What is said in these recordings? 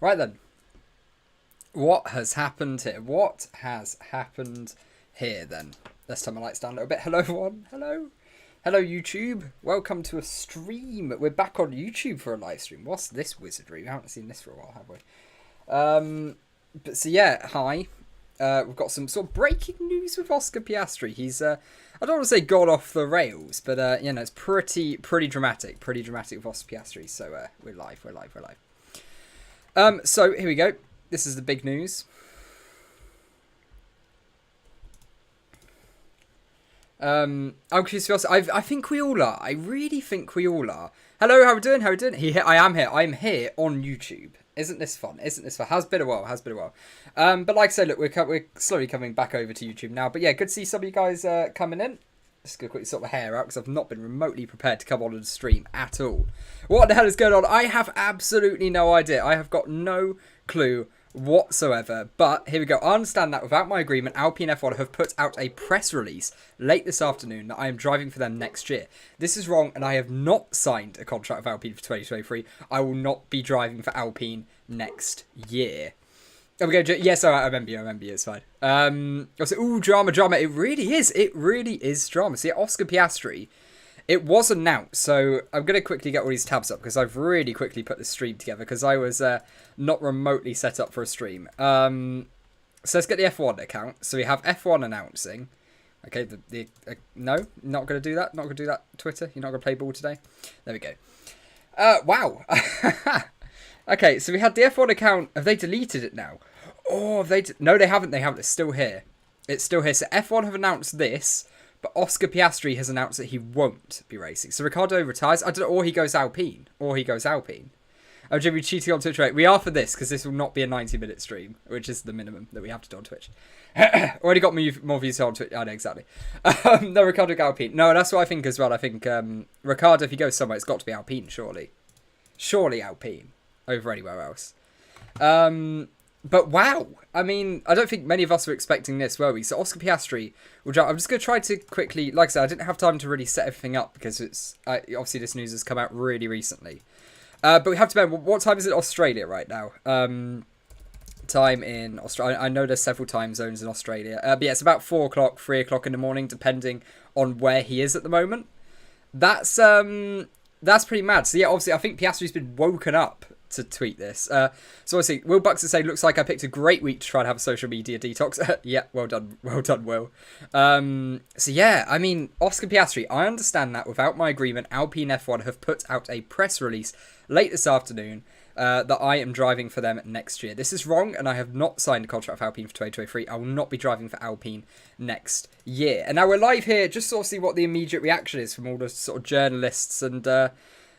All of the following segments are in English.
Right then. What has happened here? What has happened here then? Let's turn my lights down a little bit. Hello everyone. Hello. Hello YouTube. Welcome to a stream. We're back on YouTube for a live stream. What's this wizardry? We haven't seen this for a while, have we? But so yeah, hi. We've got some sort of breaking news with Oscar Piastri. He's I don't want to say gone off the rails, but you know, it's pretty dramatic. Pretty dramatic with Oscar Piastri. So we're live. So here we go. This is the big news. I'm curious to be honest, I think we all are. I really think we all are. Hello, how we doing? I am here. I'm here on YouTube. Isn't this fun? Has been a while. But like I said, look, we're slowly coming back over to YouTube now. But yeah, good to see some of you guys coming in. Just gonna quickly sort my hair out because I've not been remotely prepared to come on and stream at all. What the hell is going on? I have absolutely no idea. I have got no clue whatsoever. But here we go. I understand that without my agreement, Alpine F1 have put out a press release late this afternoon that I am driving for them next year. This is wrong, and I have not signed a contract with Alpine for 2023. I will not be driving for Alpine next year. There we go. Yes, I remember you. It's fine. I was like, ooh, drama. It really is drama. See, Oscar Piastri, it was announced. So I'm going to quickly get all these tabs up because I've really quickly put the stream together because I was not remotely set up for a stream. So let's get the F1 account. So we have F1 announcing. Okay, no, not going to do that. Not going to do that, Twitter. You're not going to play ball today. There we go. Wow. Okay, so we had the F1 account. Have they deleted it now? Oh, no, they haven't. It's still here. So F1 have announced this, but Oscar Piastri has announced that he won't be racing. So Ricciardo retires. I don't know, or he goes Alpine. Oh, Jimmy, cheating on Twitch, right? We are for this, because this will not be a 90-minute stream, which is the minimum that we have to do on Twitch. Already got more views on Twitch. I know, exactly. No, Ricciardo go Alpine. No, that's what I think as well. I think Ricciardo, if he goes somewhere, it's got to be Alpine, surely. Surely Alpine. Over anywhere else. But wow. I mean, I don't think many of us were expecting this, were we? So Oscar Piastri, I'm just going to try to quickly, like I said, I didn't have time to really set everything up because it's, obviously this news has come out really recently. But we have to remember, what time is it in Australia right now? Time in Australia. I know there's several time zones in Australia. But yeah, it's about 4 o'clock, 3 o'clock in the morning, depending on where he is at the moment. That's pretty mad. So yeah, obviously I think Piastri's been woken up to tweet this. So obviously, Will Buxton say, looks like I picked a great week to try and have a social media detox. Yeah, well done, Will. So yeah, I mean, Oscar Piastri, I understand that without my agreement, Alpine F1 have put out a press release late this afternoon that I am driving for them next year. This is wrong, and I have not signed a contract for Alpine for 2023. I will not be driving for Alpine next year. And now we're live here just to sort of see what the immediate reaction is from all the sort of journalists and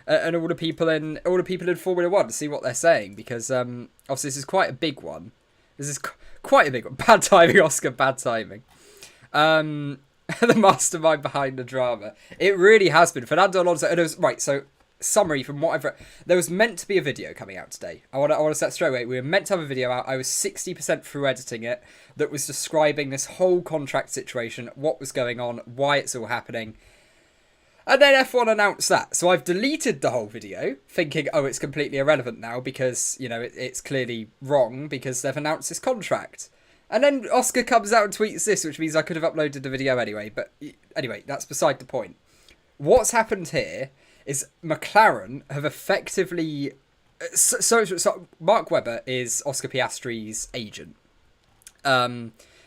all the people in Formula One to see what they're saying, because obviously this is quite a big one. Bad timing, Oscar. Bad timing. The mastermind behind the drama. It really has been Fernando Alonso. And it was right. So summary from what I've read, there was meant to be a video coming out today. I want to set straight away. We were meant to have a video out. I was 60% through editing it. That was describing this whole contract situation, what was going on, why it's all happening. And then F1 announced that. So I've deleted the whole video, thinking, oh, it's completely irrelevant now because, you know, it's clearly wrong because they've announced this contract. And then Oscar comes out and tweets this, which means I could have uploaded the video anyway. But anyway, that's beside the point. What's happened here is McLaren have effectively... So Mark Webber is Oscar Piastri's agent.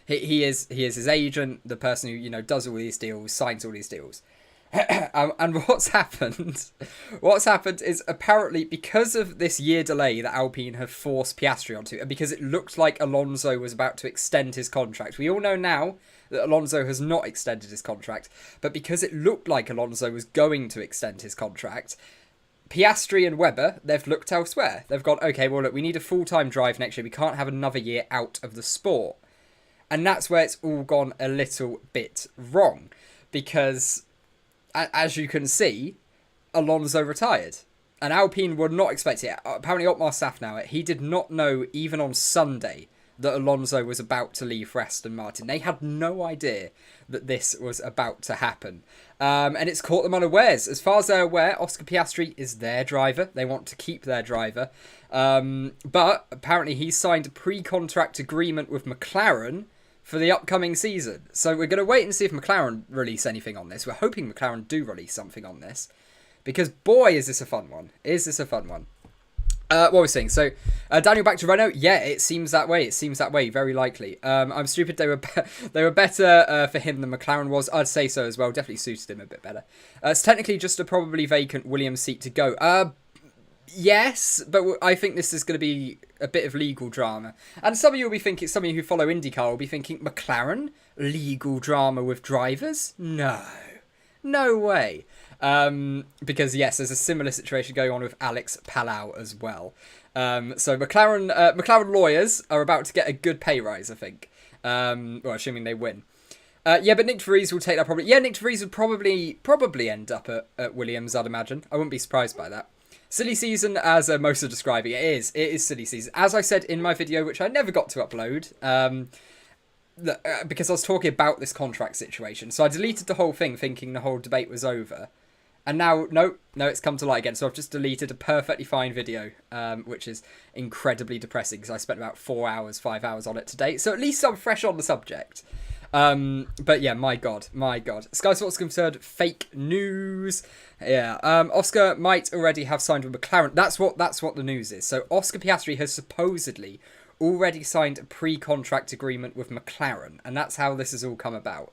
He is his agent, the person who, you know, does all these deals, signs all these deals. And what's happened is apparently because of this year delay that Alpine have forced Piastri onto, and because it looked like Alonso was about to extend his contract. We all know now that Alonso has not extended his contract, but because it looked like Alonso was going to extend his contract, Piastri and Webber, they've looked elsewhere. They've gone, okay, well, look, we need a full-time drive next year. We can't have another year out of the sport. And that's where it's all gone a little bit wrong, because as you can see, Alonso retired. And Alpine were not expecting it. Apparently, Otmar Safnauer, he did not know even on Sunday that Alonso was about to leave for Aston Martin. They had no idea that this was about to happen. And it's caught them unawares. As far as they're aware, Oscar Piastri is their driver. They want to keep their driver. But apparently he signed a pre-contract agreement with McLaren for the upcoming season. So we're going to wait and see if McLaren release anything on this. We're hoping McLaren do release something on this. Because, boy, is this a fun one. Is this a fun one. What we're saying, so Daniel back to Renault. Yeah, it seems that way. It seems that way. Very likely. I'm stupid. They were better for him than McLaren was. I'd say so as well. Definitely suited him a bit better. It's technically just a probably vacant Williams seat to go. Yes, but I think this is going to be a bit of legal drama. And some of you will be thinking, some of you who follow IndyCar will be thinking, McLaren legal drama with drivers? No way. Because yes, there's a similar situation going on with Alex Palau as well. So McLaren lawyers are about to get a good pay rise, I think. Well, assuming they win. Yeah, but Nick de Vries will take that probably. Yeah, Nick de Vries would probably end up at Williams, I'd imagine. I wouldn't be surprised by that. Silly season, as most are describing it is silly season. As I said in my video, which I never got to upload, because I was talking about this contract situation. So I deleted the whole thing thinking the whole debate was over. And now, no, it's come to light again. So I've just deleted a perfectly fine video, which is incredibly depressing because I spent about 5 hours on it today. So at least I'm fresh on the subject. But yeah, my God. Sky Sports confirmed fake news. Yeah, Oscar might already have signed with McLaren. That's what the news is. So Oscar Piastri has supposedly already signed a pre-contract agreement with McLaren, and that's how this has all come about.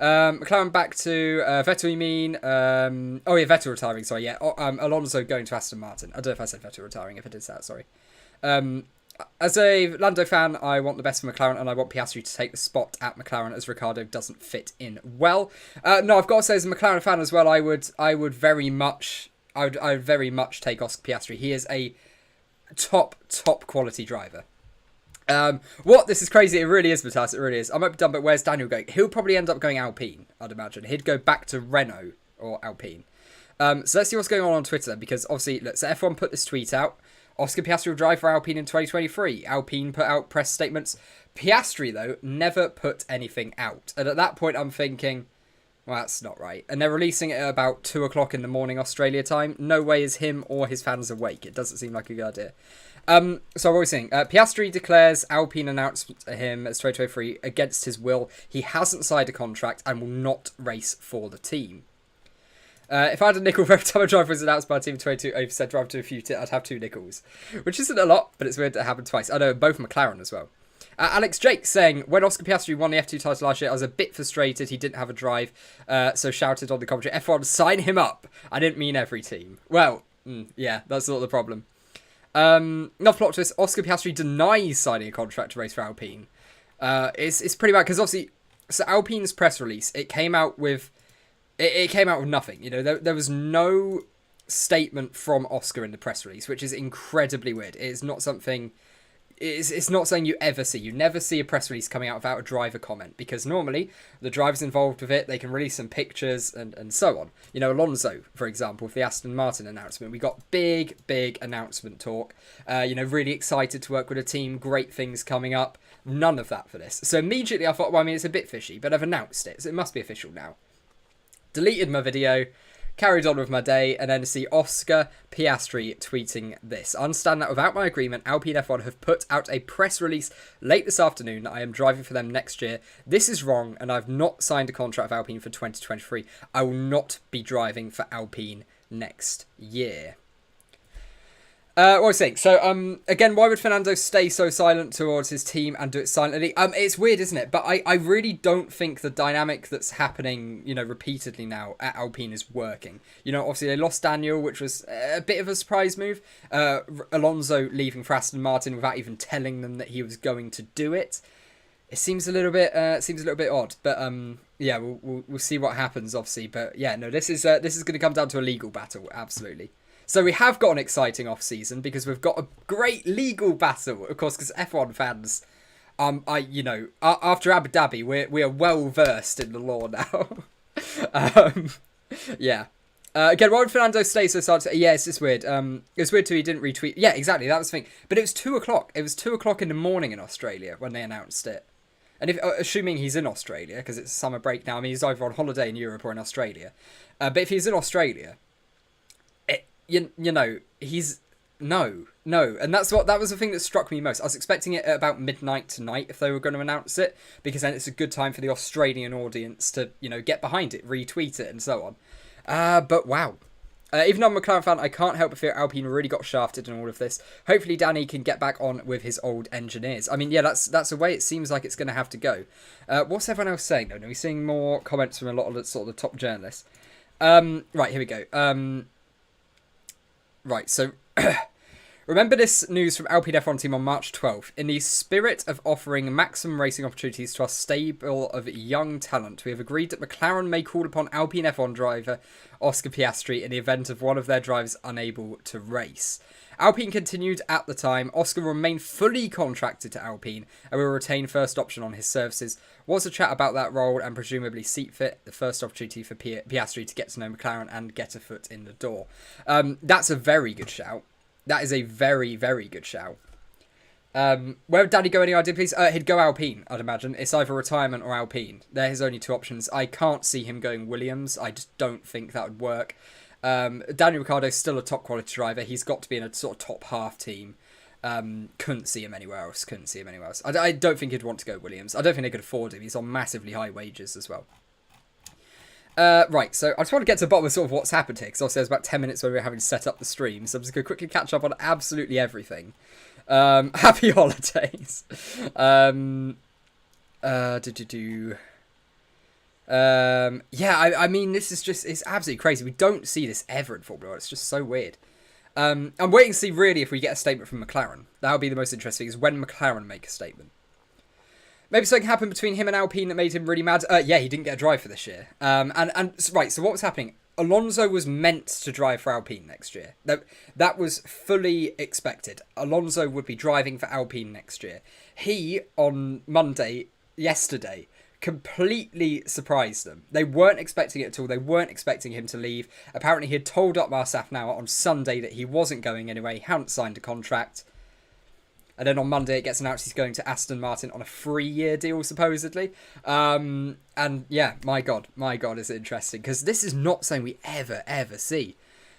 McLaren back to Vettel, you mean? Oh yeah, Vettel retiring, sorry, yeah. Alonso going to Aston Martin. I don't know if I said Vettel retiring, if I did that, sorry. As a Lando fan, I want the best for McLaren, and I want Piastri to take the spot at McLaren as Ricciardo doesn't fit in well. No, I've got to say, as a McLaren fan as well, I would very much take Oscar Piastri. He is a top quality driver. This is crazy. It really is, Matthias. It really is. I might be done, but where's Daniel going? He'll probably end up going Alpine, I'd imagine. He'd go back to Renault or Alpine. So let's see what's going on Twitter, because obviously, look, so F1 put this tweet out. Oscar Piastri will drive for Alpine in 2023. Alpine put out press statements. Piastri, though, never put anything out. And at that point, I'm thinking, well, that's not right. And they're releasing it at about 2 o'clock in the morning Australia time. No way is him or his fans awake. It doesn't seem like a good idea. So what we're saying, Piastri declares Alpine announcement to him as 2023 against his will. He hasn't signed a contract and will not race for the team. If I had a nickel for every time a driver was announced by a team 22% drive to a few I'd have 2 nickels. Which isn't a lot, but it's weird that it happened twice. I know, both McLaren as well. Alex Jake saying, when Oscar Piastri won the F2 title last year, I was a bit frustrated he didn't have a drive, so shouted on the commentary, F1, sign him up. I didn't mean every team. Well, yeah, that's not the problem. Not plot twist, Oscar Piastri denies signing a contract to race for Alpine. It's pretty bad, because obviously, so Alpine's press release, it came out with nothing. You know, there was no statement from Oscar in the press release, which is incredibly weird. It's not something you ever see. You never see a press release coming out without a driver comment, because normally the drivers involved with it, they can release some pictures and so on. You know, Alonso, for example, with the Aston Martin announcement, we got big announcement talk. Really excited to work with a team, great things coming up. None of that for this. So immediately I thought, well, I mean, it's a bit fishy, but I've announced it, so it must be official now. Deleted my video, carried on with my day, and then to see Oscar Piastri tweeting this. I understand that without my agreement, Alpine F1 have put out a press release late this afternoon that I am driving for them next year. This is wrong, and I've not signed a contract with Alpine for 2023. I will not be driving for Alpine next year. What was I saying? So, again, why would Fernando stay so silent towards his team and do it silently? It's weird, isn't it? But I really don't think the dynamic that's happening, repeatedly now at Alpine is working. Obviously they lost Daniel, which was a bit of a surprise move. Alonso leaving for Aston Martin without even telling them that he was going to do it. It seems a little bit odd. But yeah, we'll see what happens, obviously. But yeah, no, this is going to come down to a legal battle, absolutely. So we have got an exciting off-season because we've got a great legal battle, of course, because F1 fans, after Abu Dhabi, we are well versed in the law now. Yeah. Again, why would Fernando stay so hard? Yeah, it's just weird. It's weird too. He didn't retweet. Yeah, exactly. That was the thing. But it was 2:00. It was 2:00 in the morning in Australia when they announced it. And if assuming he's in Australia because it's a summer break now, I mean he's either on holiday in Europe or in Australia. But if he's in Australia, you know he's no, and that was the thing that struck me most. I was expecting it at about midnight tonight if they were going to announce it, because then it's a good time for the Australian audience to get behind it, retweet it, and so on. But wow. Even though I'm a McLaren fan, I can't help but feel Alpine really got shafted in all of this. Hopefully Danny can get back on with his old engineers. I mean, yeah, that's the way it seems like it's going to have to go. What's everyone else saying, though? Are we seeing more comments from a lot of the sort of the top journalists? Right, here we go. Right, so... Remember this news from Alpine F1 team on March 12th. In the spirit of offering maximum racing opportunities to our stable of young talent, we have agreed that McLaren may call upon Alpine F1 driver Oscar Piastri in the event of one of their drivers unable to race. Alpine continued at the time. Oscar will remain fully contracted to Alpine and will retain first option on his services. Was a chat about that role and presumably seat fit, the first opportunity for Piastri to get to know McLaren and get a foot in the door. That's a very good shout. That is a very, very good shout. Where would Daddy go? Any idea, please? He'd go Alpine, I'd imagine. It's either retirement or Alpine. They're his only two options. I can't see him going Williams. I just don't think that would work. Daniel Ricciardo's still a top quality driver. He's got to be in a sort of top half team. Couldn't see him anywhere else. I don't think he'd want to go Williams. I don't think they could afford him. He's on massively high wages as well. Right, so I just want to get to the bottom of sort of what's happened here, because obviously there's about 10 minutes when we were having to set up the stream, so I'm just going to quickly catch up on absolutely everything. Happy holidays. Yeah, I mean, this is just, it's absolutely crazy. We don't see this ever in Formula 1. It's just so weird. I'm waiting to see really if we get a statement from McLaren. That would be the most interesting, is when McLaren make a statement. Maybe something happened between him and Alpine that made him really mad. Yeah, he didn't get a drive for this year. Right, so what was happening? Alonso was meant to drive for Alpine next year. That was fully expected. Alonso would be driving for Alpine next year. He, on Monday, yesterday, completely surprised them. They weren't expecting it at all. They weren't expecting him to leave. Apparently, he had told Otmar Safnauer on Sunday that he wasn't going anyway. He hadn't signed a contract. And then on Monday, it gets announced he's going to Aston Martin on a 3-year deal, supposedly. And yeah, my God, is it interesting. Because this is not something we ever see.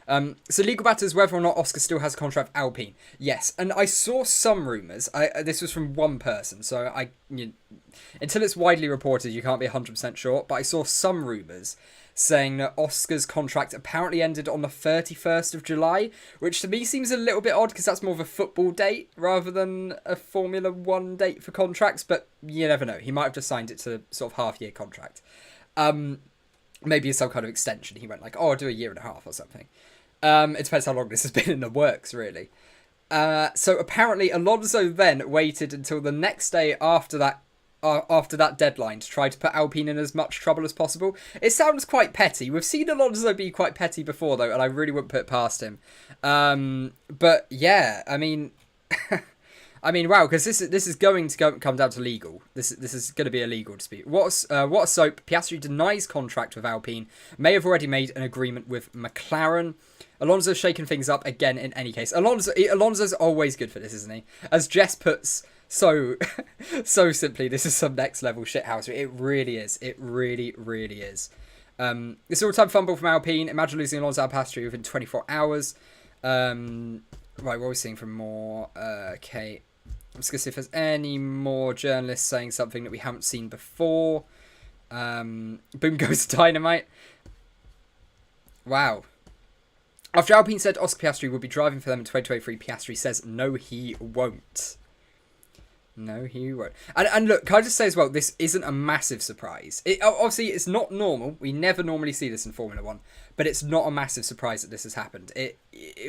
So legal matters whether or not Oscar still has a contract with Alpine. Yes, and I saw some rumours. This was from one person, so until it's widely reported, you can't be 100% sure. But I saw some rumours saying that Oscar's contract apparently ended on the 31st of July, which to me seems a little bit odd because that's more of a football date rather than a Formula 1 date for contracts, but you never know. He might have just signed it to sort of half-year contract. Maybe some kind of extension. He went like, I'll do a year and a half or something. It depends how long this has been in the works, really. So apparently Alonso then waited until the next day after that deadline to try to put Alpine in as much trouble as possible. It sounds quite petty. We've seen Alonso be quite petty before, though, and I really wouldn't put it past him. But yeah, I mean, wow, because this is going to come down to legal. This is going to be a legal dispute. What a soap. Piastri denies contract with Alpine. May have already made an agreement with McLaren. Alonso's shaking things up again in any case. Alonso's always good for this, isn't he? As Jess puts so simply, this is some next level shithousery. It really is. It really, really is. This all-time fumble from Alpine. Imagine losing Alonso and Piastri within 24 hours. Right, what are we seeing from more? Okay. I'm just going to see if there's any more journalists saying something that we haven't seen before. Boom goes Dynamite. Wow. After Alpine said Oscar Piastri would be driving for them in 2023, Piastri says no, he won't. No, he won't. And look, can I just say as well, this isn't a massive surprise. Obviously, it's not normal. We never normally see this in Formula 1. But it's not a massive surprise that this has happened. It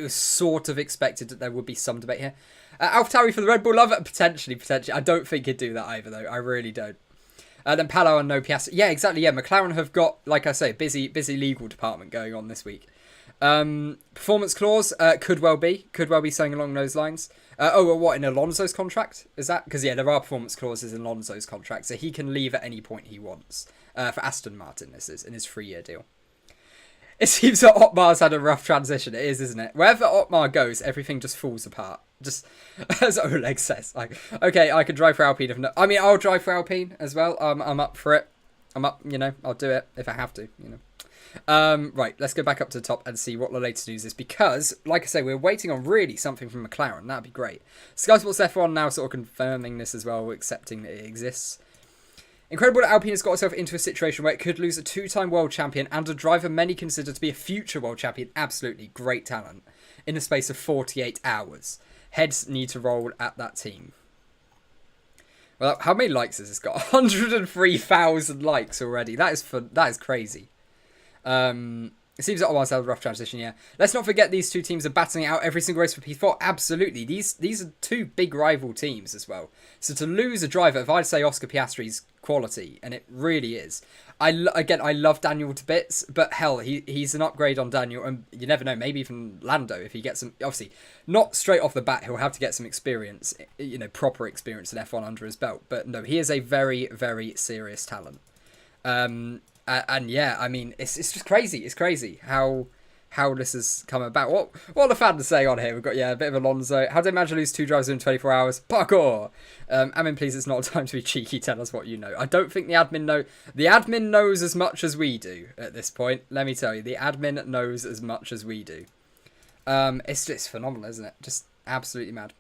was sort of expected that there would be some debate here. AlphaTauri for the Red Bull lover? Potentially. I don't think he'd do that either, though. I really don't. Then Palo and no Piastri. Yeah, exactly. Yeah, McLaren have got, like I say, busy legal department going on this week. Performance clause could well be something along those lines. What, in Alonso's contract? Is that? Because, yeah, there are performance clauses in Alonso's contract, so he can leave at any point he wants. For Aston Martin, this is, in his 3-year deal. It seems that Otmar's had a rough transition. It is, isn't it? Wherever Otmar goes, everything just falls apart. Just as Oleg says, like, okay, I can drive for Alpine. If no, I mean, I'll drive for Alpine as well. I'm up for it. I'm up. You know, I'll do it if I have to. You know. Right, let's go back up to the top and see what the latest news is, because, like I say, we're waiting on really something from McLaren. That'd be great. Sky Sports F1 now sort of confirming this as well, accepting that it exists. Incredible that Alpine has got itself into a situation where it could lose a two-time world champion and a driver many consider to be a future world champion. Absolutely great talent in the space of 48 hours. Heads need to roll at that team. Well, how many likes has this got? 103,000 likes already. That is crazy. It seems like Omar's had a rough transition, yeah. Let's not forget these two teams are battling out every single race for P4. Absolutely. These are two big rival teams as well. So to lose a driver, if I'd say Oscar Piastri's quality, and it really is. I love Daniel to bits, but hell, he's an upgrade on Daniel, and you never know, maybe even Lando, if he gets some, obviously, not straight off the bat, he'll have to get some experience, you know, proper experience in F1 under his belt. But no, he is a very, very serious talent. And yeah, I mean, it's just crazy. It's crazy how this has come about. What are the fans saying on here? We've got, yeah, a bit of Alonso. How did they manage to lose two drivers in 24 hours? Parkour! Admin, please, it's not a time to be cheeky. Tell us what you know. I don't think the admin know. The admin knows as much as we do at this point. Let me tell you, the admin knows as much as we do. It's just phenomenal, isn't it? Just absolutely mad.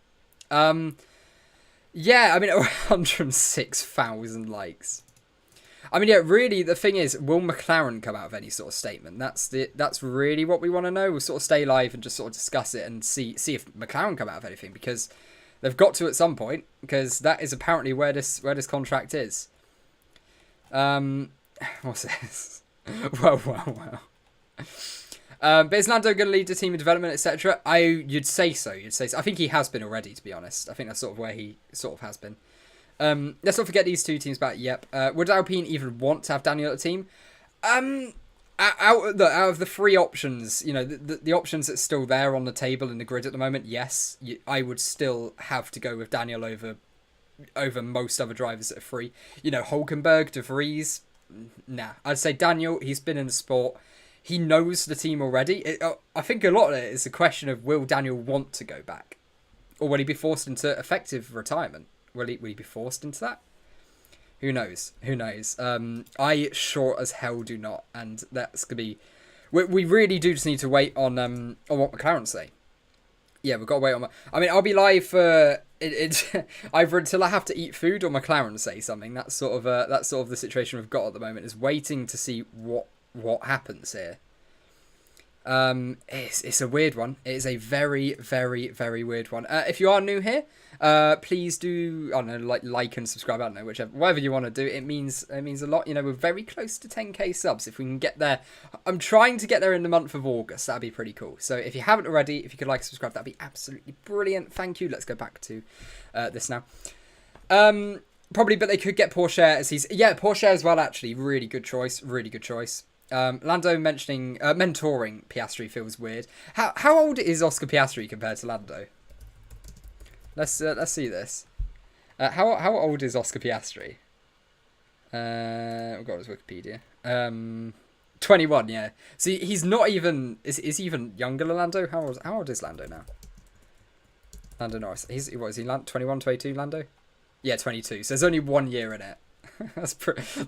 Yeah, I mean, 106,000 likes. I mean, yeah, really, the thing is, will McLaren come out of any sort of statement? That's really what we want to know. We'll sort of stay live and just sort of discuss it and see if McLaren come out of anything, because they've got to at some point, because that is apparently where this contract is. What's this? Well. But is Lando going to lead the team in development, etc.? You'd say so. I think he has been already, to be honest. I think that's sort of where he sort of has been. Let's not forget these two teams back. Yep. Would Alpine even want to have Daniel at the team? Out of the three options, you know, the options that's still there on the table in the grid at the moment, yes, I would still have to go with Daniel over most other drivers that are free. You know, Hulkenberg, De Vries, nah. I'd say Daniel, he's been in the sport. He knows the team already. I think a lot of it is a question of, will Daniel want to go back? Or will he be forced into effective retirement? Will he be forced into that? Who knows? I sure as hell do not. And that's going to be... We really do just need to wait on what McLaren say. Yeah, we've got to wait on... I mean, I'll be live for... either until I have to eat food or McLaren say something. That's sort of the situation we've got at the moment, is waiting to see what happens here. It's a weird one. It is a very, very, very weird one. If you are new here, please do, I don't know, like and subscribe. I don't know, whatever you want to do. It means a lot. You know, we're very close to 10k subs. If we can get there, I'm trying to get there in the month of August. That'd be pretty cool. So if you haven't already, if you could like and subscribe, that'd be absolutely brilliant. Thank you. Let's go back to this now. Probably, but they could get Porsche as Porsche as well. Actually, really good choice. Lando mentoring Piastri feels weird. How old is Oscar Piastri compared to Lando? Let's see this. How old is Oscar Piastri? We've got his Wikipedia. 21, yeah. See, he's not even... Is he even younger than Lando? How old is Lando now? Lando Norris. What is he, 21, 22, Lando? Yeah, 22. So there's only 1 year in it.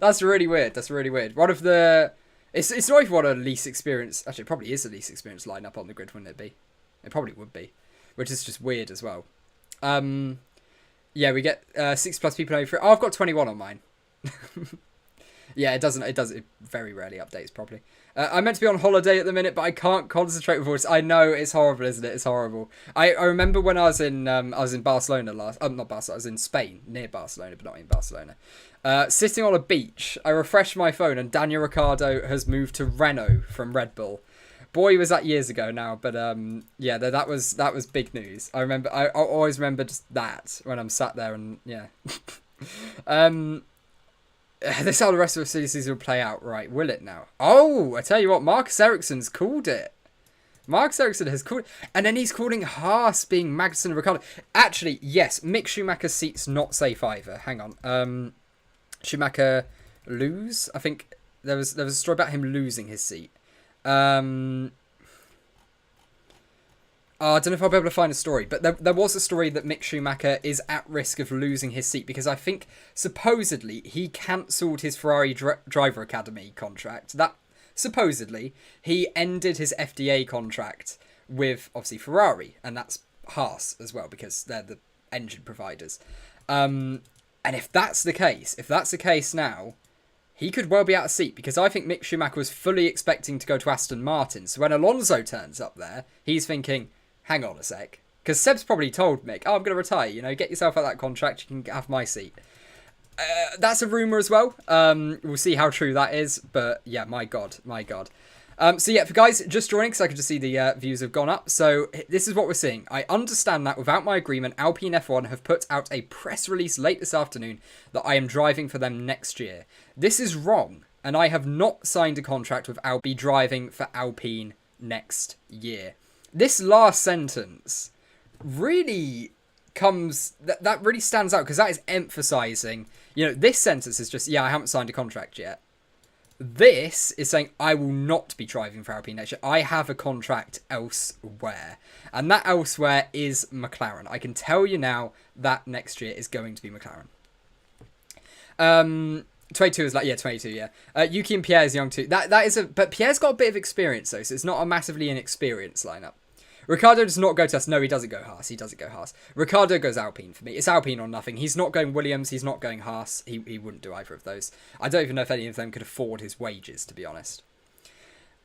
That's really weird. One of the... It's not even one of the least experienced... Actually, it probably is the least experienced lineup on the grid, wouldn't it be? It probably would be. Which is just weird as well. Yeah, we get 6+ people over. Oh, I've got 21 on mine. Yeah, it very rarely updates properly. I'm meant to be on holiday at the minute, but I can't concentrate with voice. I know, it's horrible, isn't it? It's horrible. I remember when I was in Barcelona last... not Barcelona, I was in Spain, near Barcelona, but not in Barcelona. Sitting on a beach, I refreshed my phone and Daniel Ricciardo has moved to Renault from Red Bull. Boy, was that years ago now, but yeah, that was big news. I always remember just that when I'm sat there and yeah. This is how the rest of the silly season will play out, right? Will it now? Oh, I tell you what, Marcus Ericsson's called it. Marcus Ericsson has called it, and then he's calling Haas being Magnussen and Ricciardo. Actually, yes, Mick Schumacher's seat's not safe either. Hang on, Schumacher lose. I think there was a story about him losing his seat. I don't know if I'll be able to find a story, but there was a story that Mick Schumacher is at risk of losing his seat because I think supposedly he cancelled his Ferrari Driver Academy contract. That supposedly he ended his FDA contract with obviously Ferrari, and that's Haas as well because they're the engine providers. And if that's the case now, he could well be out of seat because I think Mick Schumacher was fully expecting to go to Aston Martin. So when Alonso turns up there, he's thinking, hang on a sec. Because Seb's probably told Mick, I'm going to retire. Get yourself out of that contract. You can have my seat. That's a rumour as well. We'll see how true that is. But yeah, my God. So yeah, for guys just joining, because I can just see the views have gone up. So this is what we're seeing. I understand that without my agreement, Alpine F1 have put out a press release late this afternoon that I am driving for them next year. This is wrong, and I have not signed a contract with Alpine driving for Alpine next year. This last sentence really that really stands out because that is emphasising, this sentence is just, I haven't signed a contract yet. This is saying I will not be driving for Alpine next year. I have a contract elsewhere. And that elsewhere is McLaren. I can tell you now that next year is going to be McLaren. 22 is 22, yeah. Yuki and Pierre is young too. But Pierre's got a bit of experience though, so it's not a massively inexperienced lineup. Ricardo does not go to us. No, he doesn't go Haas. Ricardo goes Alpine for me. It's Alpine or nothing. He's not going Williams. He's not going Haas. He wouldn't do either of those. I don't even know if any of them could afford his wages, to be honest.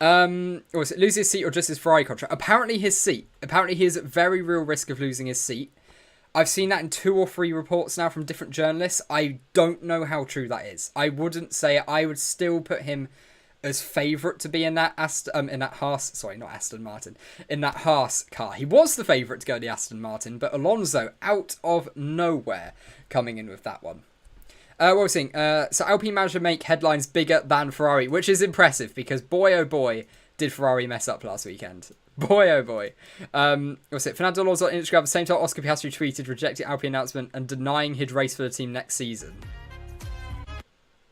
Lose his seat or just his Ferrari contract? Apparently his seat. Apparently he is at very real risk of losing his seat. I've seen that in 2 or 3 reports now from different journalists. I don't know how true that is. I wouldn't say it. I would still put him as favourite to be in that Haas car. He was the favourite to go to the Aston Martin, but Alonso out of nowhere coming in with that one. What we're seeing, so Alpine managed to make headlines bigger than Ferrari, which is impressive because boy oh boy did Ferrari mess up last weekend. Boy oh boy. What's it? Fernando Alonso on Instagram at the same time Oscar Piastri tweeted rejecting Alpine announcement and denying he'd race for the team next season.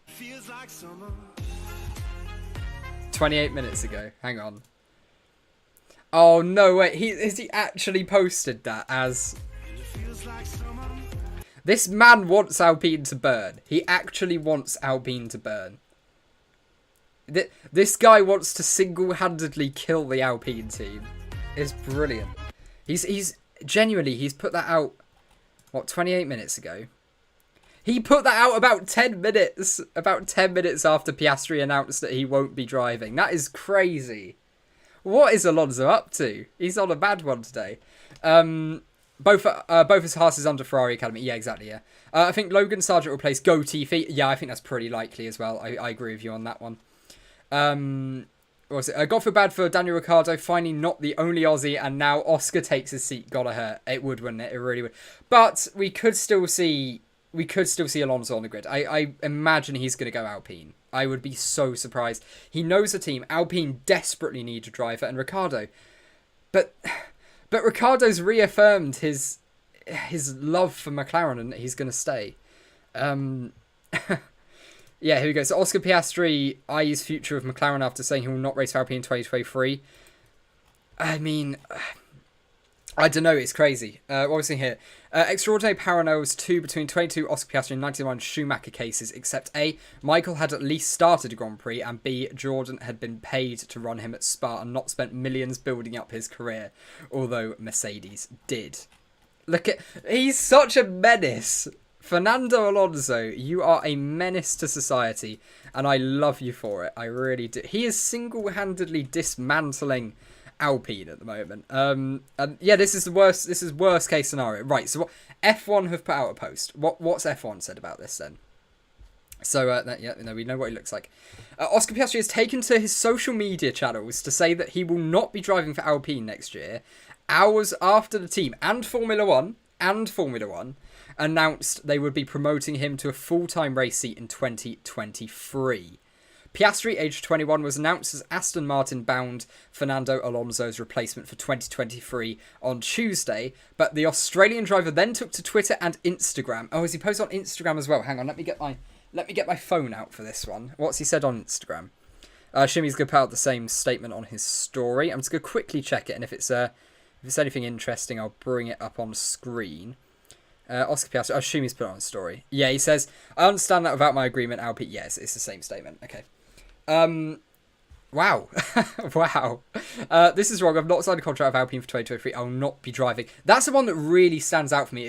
Feels like summer. 28 minutes ago. Hang on. Oh, no, wait. Has he actually posted that as... This man wants Alpine to burn. He actually wants Alpine to burn. This guy wants to single-handedly kill the Alpine team. It's brilliant. He's genuinely, he's put that out, 28 minutes ago? He put that out about 10 minutes after Piastri announced that he won't be driving. That is crazy. What is Alonso up to? He's on a bad one today. Both his Haas is under Ferrari Academy. Yeah, exactly, yeah. I think Logan Sargent will replace Go Tiffy. Yeah, I think that's pretty likely as well. I agree with you on that one. What was it? God feel bad for Daniel Ricciardo, finally not the only Aussie, and now Oscar takes his seat. Gotta hurt. It would, wouldn't it? It really would. But we could still see Alonso on the grid. I imagine he's going to go Alpine. I would be so surprised. He knows the team. Alpine desperately need a driver, and Ricciardo. But Ricciardo's reaffirmed his love for McLaren and that he's going to stay. Yeah, here we go. So Oscar Piastri eyes future of McLaren after saying he will not race for Alpine in 2023. I mean, I don't know. It's crazy. What we're seeing here. Extraordinary parallels to between 22 Oscar Piastri and 91 Schumacher cases, except A, Michael had at least started a Grand Prix, and B, Jordan had been paid to run him at Spa and not spent millions building up his career, although Mercedes did. He's such a menace. Fernando Alonso, you are a menace to society, and I love you for it. I really do. He is single-handedly dismantling Alpine at the moment. And yeah, this is worst case scenario. Right, so what F1 have put out a post. What's F1 said about this then? So we know what he looks like. Oscar Piastri has taken to his social media channels to say that he will not be driving for Alpine next year, hours after the team and Formula One announced they would be promoting him to a full-time race seat in 2023. Piastri, aged 21, was announced as Aston Martin-bound Fernando Alonso's replacement for 2023 on Tuesday, but the Australian driver then took to Twitter and Instagram. Oh, has he posted on Instagram as well? Hang on, let me get my phone out for this one. What's he said on Instagram? Shimmy's going to put out the same statement on his story. I'm just going to quickly check it, and if it's anything interesting, I'll bring it up on screen. Oscar Piastri, Shimmy's put it on his story. Yeah, he says, I understand that without my agreement, Alpine... Yes, it's the same statement. Okay. Wow. Wow. This is wrong. I've not signed a contract with Alpine for 2023. I'll not be driving. That's the one that really stands out for me,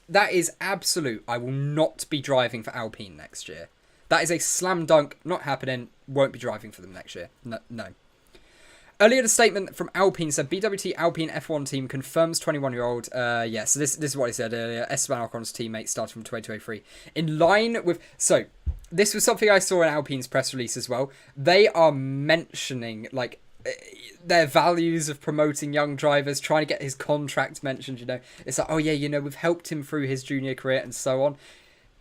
that is absolute. I will not be driving for Alpine next year. That is a slam dunk. Not happening. Won't be driving for them next year. No. Earlier, the statement from Alpine said, BWT Alpine F1 team confirms 21-year-old. Yeah, so this is what he said earlier. Esteban Ocon's teammate started from 2023. In line with... So, this was something I saw in Alpine's press release as well. They are mentioning, like, their values of promoting young drivers, trying to get his contract mentioned, you know. It's like, oh yeah, you know, we've helped him through his junior career and so on.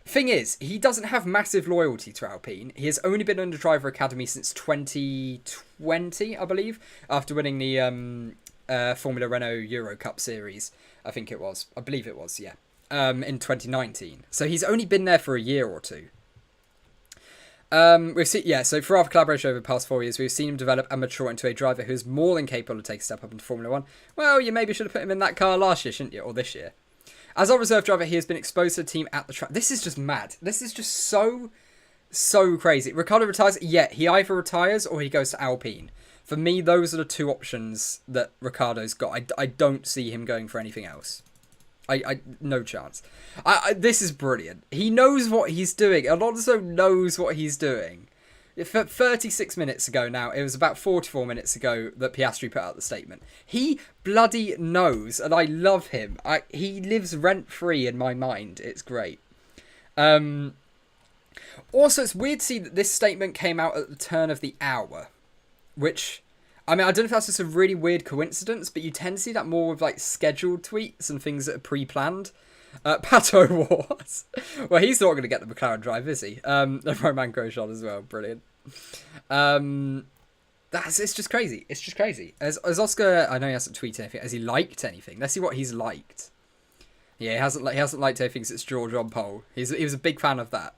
Thing is, he doesn't have massive loyalty to Alpine. He has only been under driver academy since 2020, I believe, after winning the Formula Renault Euro Cup series. I believe it was, yeah. In 2019. So he's only been there for a year or two. We've seen, yeah, so for our collaboration over the past 4 years, we've seen him develop and mature into a driver who is more than capable to take a step up into Formula 1. Well, you maybe should have put him in that car last year, shouldn't you? Or this year. As our reserve driver, he has been exposed to the team at the track. This is just mad. This is just so crazy. Ricciardo retires. Yeah, he either retires or he goes to Alpine. For me, those are the two options that Ricciardo's got. I don't see him going for anything else. No chance. This is brilliant. He knows what he's doing. Alonso knows what he's doing. 36 minutes ago now, it was about 44 minutes ago that Piastri put out the statement. He bloody knows, and I love him. He lives rent-free in my mind. It's great. Also, it's weird to see that this statement came out at the turn of the hour, which... I mean, I don't know if that's just a really weird coincidence, but you tend to see that more with, like, scheduled tweets and things that are pre-planned. Pato was. Well, he's not going to get the McLaren drive, is he? Roman Grosjean as well. Brilliant. It's just crazy. It's just crazy. As Oscar, I know he hasn't tweeted anything. Has he liked anything? Let's see what he's liked. Yeah, he hasn't liked anything since George on pole. He was a big fan of that.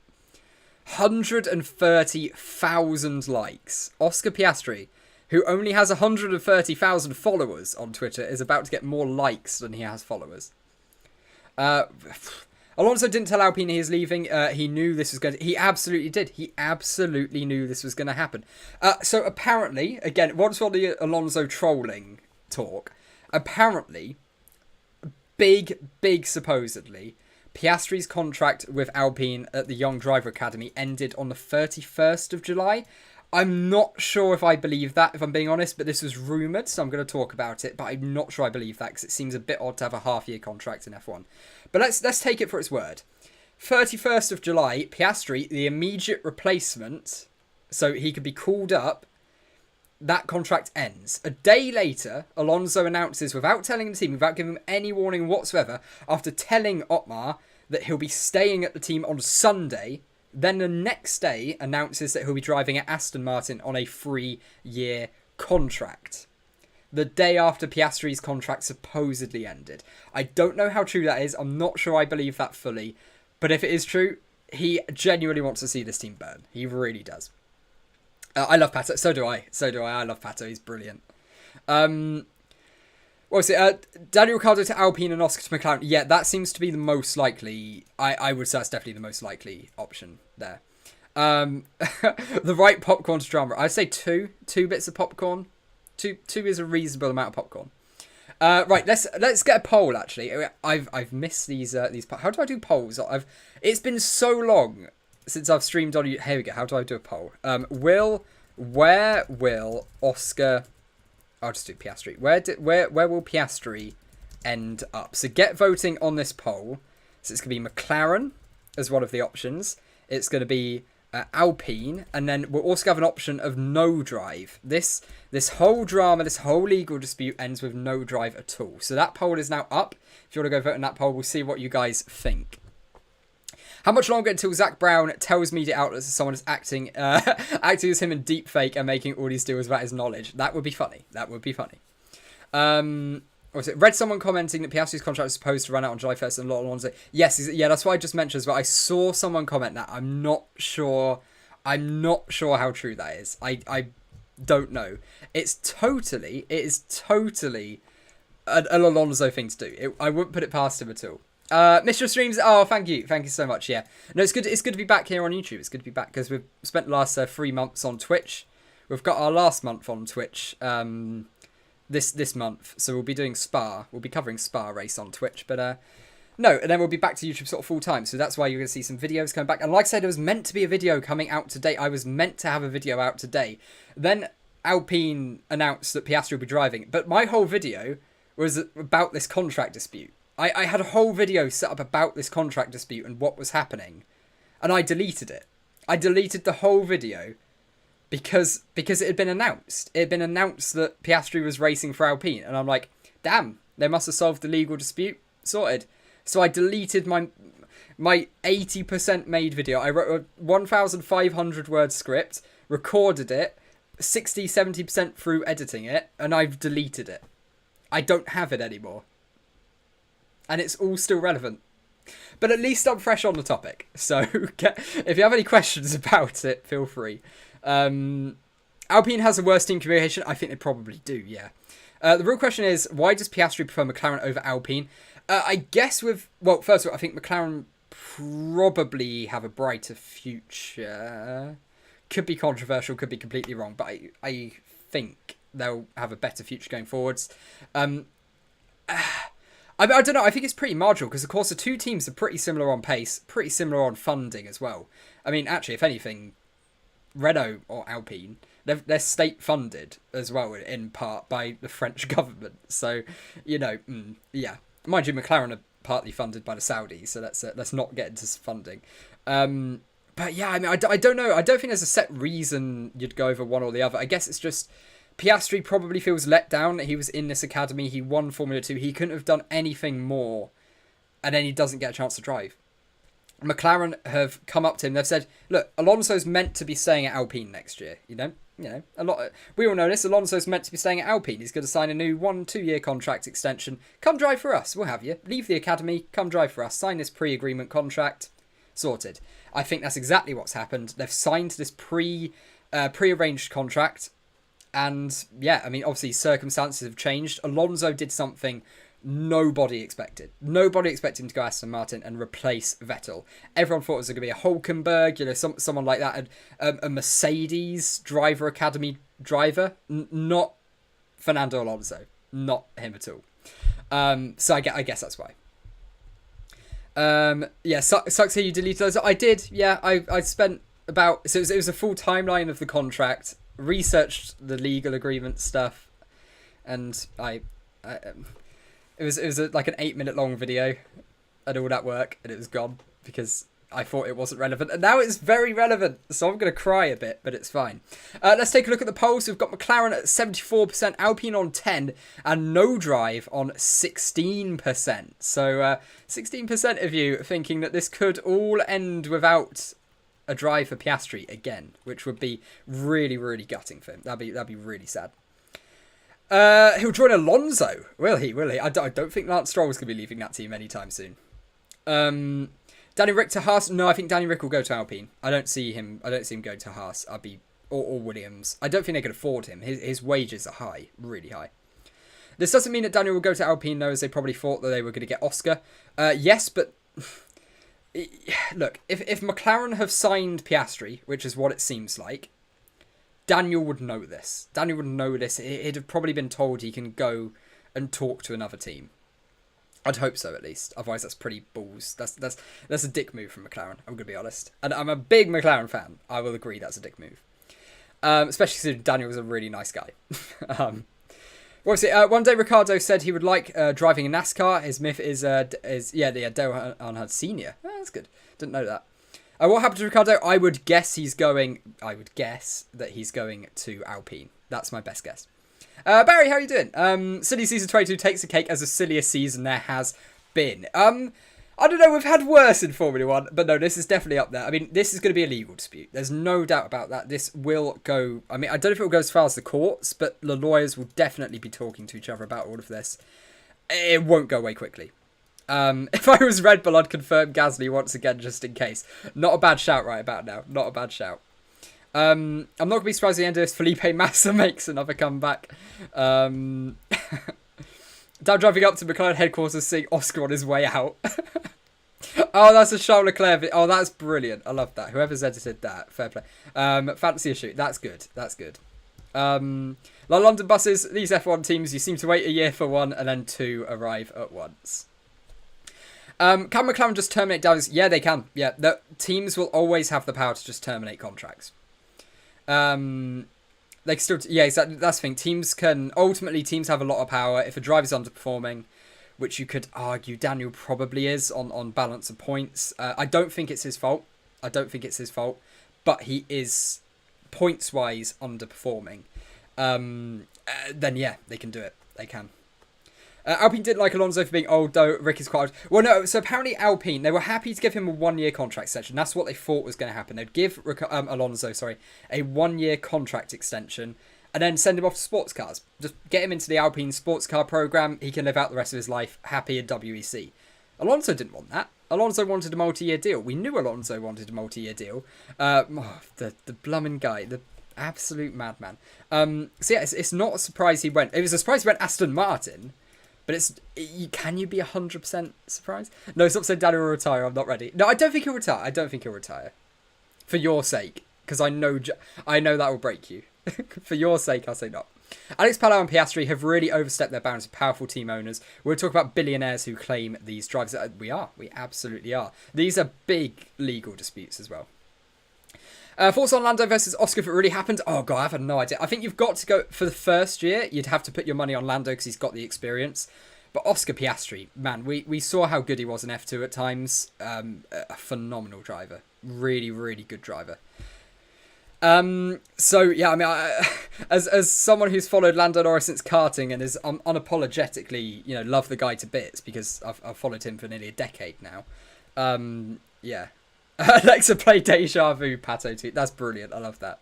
130,000 likes. Oscar Piastri, who only has 130,000 followers on Twitter, is about to get more likes than he has followers. Alonso didn't tell Alpine he is leaving. He knew this was going to... He absolutely did. He absolutely knew this was going to happen. So apparently, again, once on the Alonso trolling talk, apparently, big supposedly, Piastri's contract with Alpine at the Young Driver Academy ended on the 31st of July. I'm not sure if I believe that, if I'm being honest, but this was rumoured, so I'm going to talk about it, but I'm not sure I believe that, because it seems a bit odd to have a half-year contract in F1. But let's take it for its word. 31st of July, Piastri, the immediate replacement, so he could be called up, that contract ends. A day later, Alonso announces, without telling the team, without giving them any warning whatsoever, after telling Otmar that he'll be staying at the team on Sunday, then the next day announces that he'll be driving at Aston Martin on a 3-year contract. The day after Piastri's contract supposedly ended. I don't know how true that is. I'm not sure I believe that fully. But if it is true, he genuinely wants to see this team burn. He really does. I love Pato. So do I. I love Pato. He's brilliant. What was it? Daniel Ricciardo to Alpine and Oscar to McLaren. Yeah, that seems to be the most likely. I would say that's definitely the most likely option there. The right popcorn to drama. I'd say two bits of popcorn. Two is a reasonable amount of popcorn. Right, let's get a poll. Actually, I've missed these. How do I do polls? It's been so long since I've streamed on. Here we go. How do I do a poll? Where will Oscar? I'll just do Piastri. Where will Piastri end up? So get voting on this poll. So it's going to be McLaren as one of the options. It's going to be Alpine, and then we'll also have an option of no drive. This whole drama, this whole legal dispute ends with no drive at all. So that poll is now up. If you want to go vote in that poll, we'll see what you guys think. How much longer until Zach Brown tells media outlets that someone is acting as him in deepfake and making all these deals without his knowledge? That would be funny. Was it? Read someone commenting that Piastri's contract was supposed to run out on July 1st and Alonso. Yes, yeah, that's what I just mentioned as well. I saw someone comment that. I'm not sure I'm not sure how true that is. I don't know. It is totally an Alonso thing to do. I wouldn't put it past him at all. Mr. Streams, oh, thank you so much. Yeah, no, it's good to be back here on YouTube. It's good to be back because we've spent the last 3 months on Twitch. We've got our last month on Twitch this month, so we'll be doing Spa. We'll be covering Spa race on Twitch, but no, and then we'll be back to YouTube sort of full time. So that's why you're going to see some videos coming back. And like I said, there was meant to be a video coming out today. I was meant to have a video out today. Then Alpine announced that Piastri would be driving, but my whole video was about this contract dispute. I had a whole video set up about this contract dispute and what was happening, and I deleted it. I deleted the whole video because it had been announced. It had been announced that Piastri was racing for Alpine, and I'm like, damn, they must have solved the legal dispute. Sorted. So I deleted my 80% made video. I wrote a 1,500 word script, recorded it, 60-70% through editing it, and I've deleted it. I don't have it anymore. And it's all still relevant. But at least I'm fresh on the topic. So if you have any questions about it, feel free. Alpine has the worst team communication. I think they probably do, yeah. The real question is, why does Piastri prefer McLaren over Alpine? I guess well, first of all, I think McLaren probably have a brighter future. Could be controversial, could be completely wrong, but I think they'll have a better future going forwards. I don't know. I think it's pretty marginal because, of course, the two teams are pretty similar on pace, pretty similar on funding as well. I mean, actually, if anything, Renault or Alpine, they're state funded as well, in part by the French government. So, yeah. Mind you, McLaren are partly funded by the Saudis, so let's not get into funding. But yeah, I mean, I don't know. I don't think there's a set reason you'd go over one or the other. I guess it's just Piastri probably feels let down that he was in this academy. He won Formula 2. He couldn't have done anything more. And then he doesn't get a chance to drive. McLaren have come up to him. They've said, look, Alonso's meant to be staying at Alpine next year. We all know this. Alonso's meant to be staying at Alpine. He's going to sign a new 1-2 year contract extension. Come drive for us. We'll have you. Leave the academy. Come drive for us. Sign this pre-agreement contract. Sorted. I think that's exactly what's happened. They've signed this pre-arranged contract. And yeah, I mean, obviously circumstances have changed. Alonso did something nobody expected. Nobody expected him to go Aston Martin and replace Vettel. Everyone thought it was going to be a Hülkenberg, someone like that, a Mercedes driver academy driver, not Fernando Alonso, not him at all. So I guess that's why. Yeah, sucks here you deleted those. I did. Yeah, I spent about it was a full timeline of the contract. Researched the legal agreement stuff, and it was like an 8-minute long video and all that work, and it was gone because I thought it wasn't relevant, and now it's very relevant, so I'm going to cry a bit, but it's fine. Let's take a look at the polls. We've got McLaren at 74%, Alpine on 10%, and no drive on 16%. So 16% of you thinking that this could all end without a drive for Piastri again, which would be really, really gutting for him. That'd be really sad. He'll join Alonso. Will he? I don't think Lance Stroll's going to be leaving that team anytime soon. Danny Rick to Haas. No, I think Danny Rick will go to Alpine. I don't see him going to Haas. Or Williams. I don't think they can afford him. His wages are high, really high. This doesn't mean that Daniel will go to Alpine, though, as they probably thought that they were going to get Oscar. Yes, but look, if McLaren have signed Piastri, which is what it seems like, Daniel would know this. It'd have probably been told he can go and talk to another team. I'd hope so, at least. Otherwise, that's pretty balls. That's a dick move from McLaren, I'm going to be honest. And I'm a big McLaren fan. I will agree that's a dick move. Especially since Daniel was a really nice guy. What was it? One day Ricardo said he would like driving a NASCAR. His myth is Dale Earnhardt Sr. Oh, that's good. Didn't know that. What happened to Ricardo? I would guess that he's going to Alpine. That's my best guess. Barry, how are you doing? Silly season 22 takes the cake as the silliest season there has been. I don't know, we've had worse in Formula 1, but no, this is definitely up there. I mean, this is going to be a legal dispute. There's no doubt about that. This will go... I mean, I don't know if it will go as far as the courts, but the lawyers will definitely be talking to each other about all of this. It won't go away quickly. If I was Red Bull, I'd confirm Gasly once again, just in case. Not a bad shout right about now. Not a bad shout. I'm not going to be surprised at the end of this. Felipe Massa makes another comeback. Down driving up to McLaren headquarters, seeing Oscar on his way out. Oh, that's a Charles Leclerc. Oh, that's brilliant. I love that. Whoever's edited that, fair play. Fantasy issue. That's good. That's good. Like London buses, these F1 teams, you seem to wait a year for one and then two arrive at once. Can McLaren just terminate drivers? Yeah, they can. Yeah, the teams will always have the power to just terminate contracts. They can still, yeah, exactly. That's the thing. Teams have a lot of power. If a driver's underperforming, which you could argue Daniel probably is on balance of points. I don't think it's his fault. But he is points-wise underperforming. Then yeah, they can do it. They can. Alpine didn't like Alonso for being old, though Rick is quite old. Well, no, so apparently Alpine, they were happy to give him a 1-year contract extension. That's what they thought was going to happen. They'd give Alonso, a 1-year contract extension and then send him off to sports cars. Just get him into the Alpine sports car program. He can live out the rest of his life happy in WEC. Alonso didn't want that. Alonso wanted a multi-year deal. We knew Alonso wanted a multi-year deal. The blummin' guy, the absolute madman. So yeah, it's not a surprise he went. It was a surprise he went Aston Martin. But can you be 100% surprised? No, stop saying Daniel will retire. I'm not ready. No, I don't think he'll retire. For your sake. Because I know that will break you. For your sake, I'll say not. Alex Palou and Piastri have really overstepped their bounds of powerful team owners. We'll talk about billionaires who claim these drivers. We absolutely are. These are big legal disputes as well. Thoughts on Lando versus Oscar if it really happened? Oh, God, I have no idea. I think you've got to go... For the first year, you'd have to put your money on Lando because he's got the experience. But Oscar Piastri, man, we saw how good he was in F2 at times. A phenomenal driver. Really, really good driver. So, yeah, I mean, as someone who's followed Lando Norris since karting and is unapologetically, love the guy to bits because I've followed him for nearly a decade now. Yeah. Alexa play Deja Vu Pato 2. That's brilliant. I love that.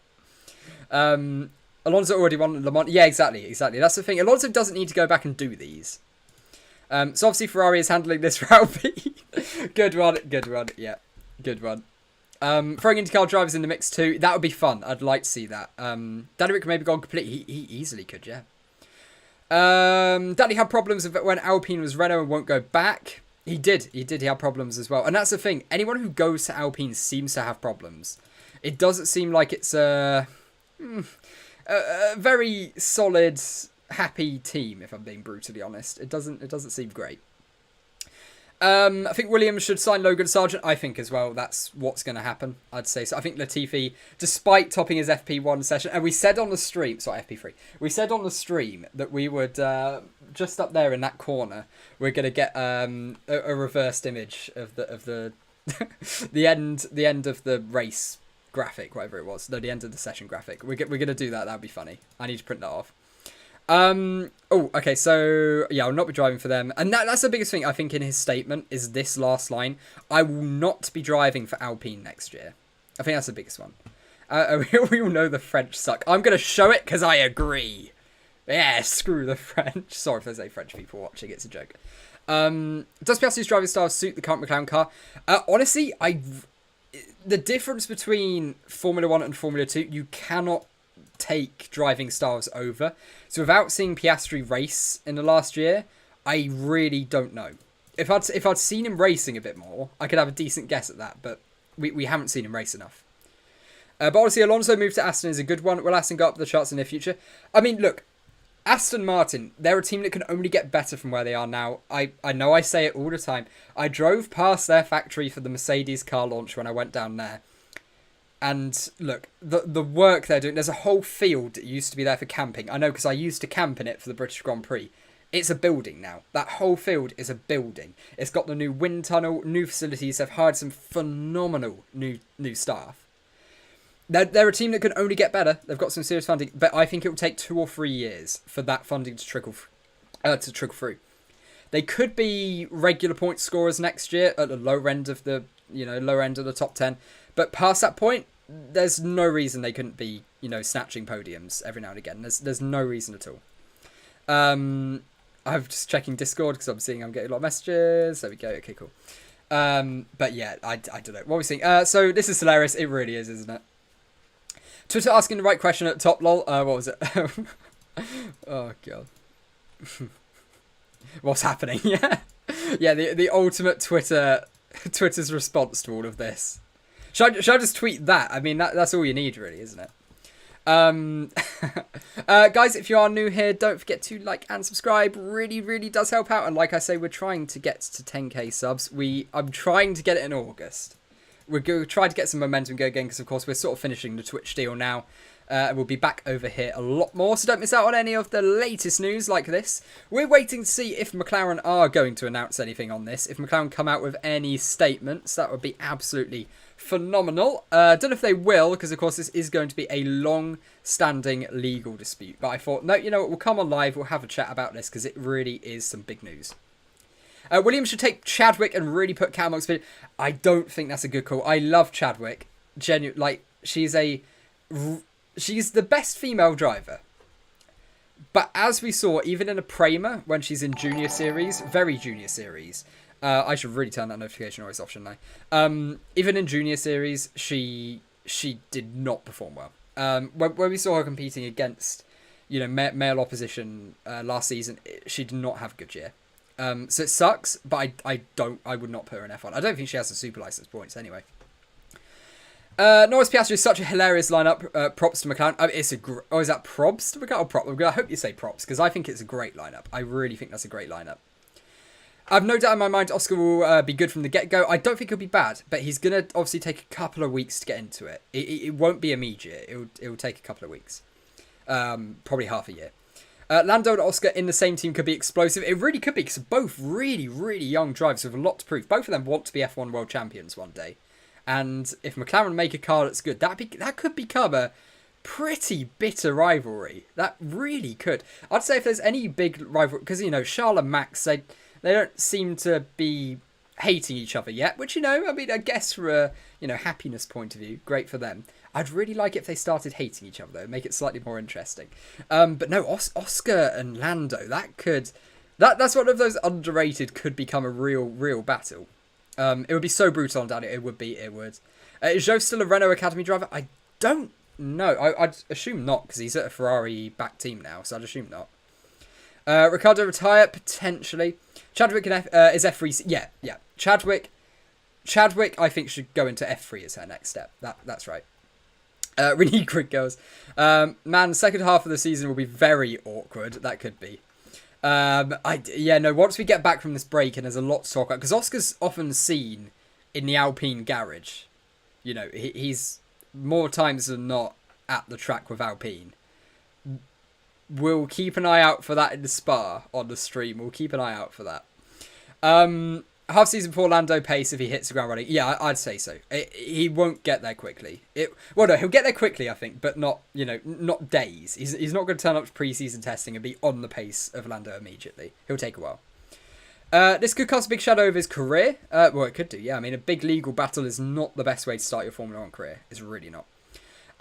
Alonso already won Le Mans. Yeah, exactly. That's the thing. Alonso doesn't need to go back and do these. So obviously Ferrari is handling this for Alpine. Good one. Yeah, good one. Throwing IndyCar drivers in the mix too. That would be fun. I'd like to see that. Danny Rick maybe gone completely. He easily could, yeah. Danny had problems when Alpine was Renault and won't go back. He did. He had problems as well. And that's the thing. Anyone who goes to Alpine seems to have problems. It doesn't seem like it's a very solid, happy team, if I'm being brutally honest. It doesn't seem great. I think Williams should sign Logan Sargent. I think as well that's what's going to happen, I'd say. So I think Latifi, despite topping his FP1 session, and we said on the stream, FP3, we said on the stream that we would, just up there in that corner, we're going to get a reversed image of the the end of the race graphic, whatever it was. No, the end of the session graphic. We're going to do that. That would be funny. I need to print that off. Okay, so, yeah, I'll not be driving for them. And that's the biggest thing, I think, in his statement, is this last line. I will not be driving for Alpine next year. I think that's the biggest one. We all know the French suck. I'm going to show it because I agree. Yeah, screw the French. Sorry if there's any French people watching, it's a joke. Does Piastri's driving style suit the current McLaren car? Honestly, the difference between Formula 1 and Formula 2, you cannot take driving styles over. So without seeing Piastri race in the last year, I really don't know. If I'd seen him racing a bit more, I could have a decent guess at that, but we haven't seen him race enough. But obviously Alonso move to Aston is a good one. Will Aston go up the charts in the future? I mean, look, Aston Martin, they're a team that can only get better from where they are now. I know I say it all the time. I drove past their factory for the Mercedes car launch when I went down there. And look, the work they're doing, there's a whole field that used to be there for camping. I know because I used to camp in it for the British Grand Prix. It's a building now. That whole field is a building. It's got the new wind tunnel, new facilities. They've hired some phenomenal new staff. They're a team that can only get better. They've got some serious funding, but I think it will take 2 or 3 years for that funding to trickle through. They could be regular point scorers next year at the lower end of the top 10. But past that point, there's no reason they couldn't be, snatching podiums every now and again. There's no reason at all. I'm just checking Discord because I'm getting a lot of messages. There we go. Okay, cool. But yeah, I don't know. What are we seeing? So this is hilarious. It really is, isn't it? Twitter asking the right question at top, lol. What was it? Oh, God. What's happening? Yeah. Yeah, the ultimate Twitter's response to all of this. Should I just tweet that? I mean, that's all you need, really, isn't it? Guys, if you are new here, don't forget to like and subscribe. Really, really does help out. And like I say, we're trying to get to 10k subs. I'm trying to get it in August. We're going to try to get some momentum going again because, of course, we're sort of finishing the Twitch deal now. We'll be back over here a lot more, so don't miss out on any of the latest news like this. We're waiting to see if McLaren are going to announce anything on this. If McLaren come out with any statements, that would be absolutely phenomenal. Don't know if they will, because, of course, this is going to be a long-standing legal dispute. But I thought, no, you know what, we'll come on live, we'll have a chat about this, because it really is some big news. Williams should take Chadwick and really put Cat amongst it. I don't think that's a good call. I love Chadwick. Like, she's the best female driver. But as we saw, even in a Prema, when she's in junior series, very junior series, I should really turn that notification always off, shouldn't I? Even in junior series, she did not perform well. When we saw her competing against, male opposition last season, she did not have a good year. So it sucks, but I would not put her in F1. I don't think she has the super license points anyway. Norris Piastri is such a hilarious lineup. Props to McLaren. Is that probs to McLaren or prop? I hope you say props, because I think it's a great lineup. I really think that's a great lineup. I've no doubt in my mind Oscar will be good from the get-go. I don't think he'll be bad, but he's going to obviously take a couple of weeks to get into it. It won't be immediate. It will take a couple of weeks. Probably half a year. Lando and Oscar in the same team could be explosive. It really could be, because both really, really young drivers with a lot to prove. Both of them want to be F1 world champions one day. And if McLaren make a car that's good, that could become a pretty bitter rivalry. That really could. I'd say if there's any big rivalry, because, Charles and Max, they don't seem to be hating each other yet, which, I guess from a, happiness point of view, great for them. I'd really like it if they started hating each other, though, make it slightly more interesting. But no, Oscar and Lando, that's one of those underrated, could become a real battle. It would be so brutal on Danny. It would. Is Joe still a Renault Academy driver? I don't know. I'd assume not, because he's at a Ferrari back team now, so I'd assume not. Ricciardo retire, potentially. Chadwick is F3. Yeah. Chadwick, I think, should go into F3 as her next step. That's right. Really quick girls. Man, second half of the season will be very awkward. That could be. Once we get back from this break and there's a lot to talk about, because Oscar's often seen in the Alpine garage. He's more times than not at the track with Alpine. We'll keep an eye out for that in the Spa on the stream. We'll keep an eye out for that. Half season before Lando pace if he hits the ground running. Yeah, I'd say so. He won't get there quickly. He'll get there quickly, I think, but not days. He's not going to turn up to pre-season testing and be on the pace of Lando immediately. He'll take a while. This could cast a big shadow over his career. Well, it could do, yeah. I mean, a big legal battle is not the best way to start your Formula 1 career. It's really not.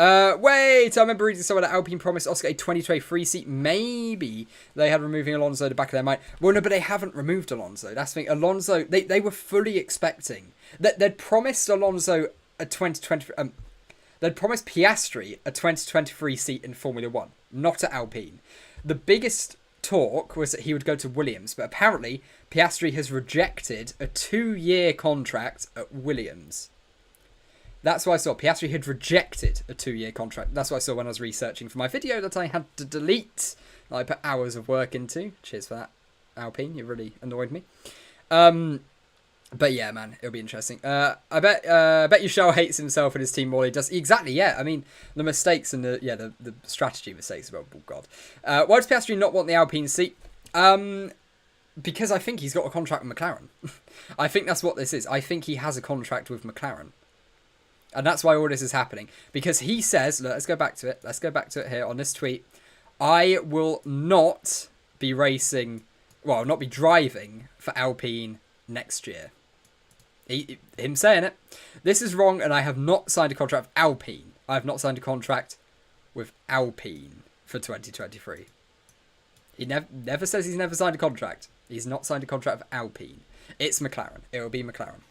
Wait, I remember reading someone at Alpine promised Oscar a 2023 seat. Maybe they had removing Alonso at the back of their mind. Well, no, but they haven't removed Alonso. That's the thing. Alonso, they were fully expecting that they'd promised Alonso a 2020. They'd promised Piastri a 2023 seat in Formula 1, not at Alpine. The biggest talk was that he would go to Williams, but apparently Piastri has rejected a 2-year contract at Williams. That's what I saw. Piastri had rejected a 2-year contract. That's what I saw when I was researching for my video that I had to delete. That I put hours of work into. Cheers for that, Alpine. You really annoyed me. But yeah, man, it'll be interesting. I bet you Charles hates himself and his team more. He does exactly. Yeah, I mean the mistakes and the strategy mistakes as well. Oh God, why does Piastri not want the Alpine seat? Because I think he's got a contract with McLaren. I think that's what this is. I think he has a contract with McLaren. And that's why all this is happening. Because he says, look, let's go back to it. Let's go back to it here on this tweet. I will not be racing, well, not be driving for Alpine next year. Him saying it. This is wrong, and I have not signed a contract with Alpine. I have not signed a contract with Alpine for 2023. He never says he's never signed a contract. He's not signed a contract with Alpine. It's McLaren. It will be McLaren.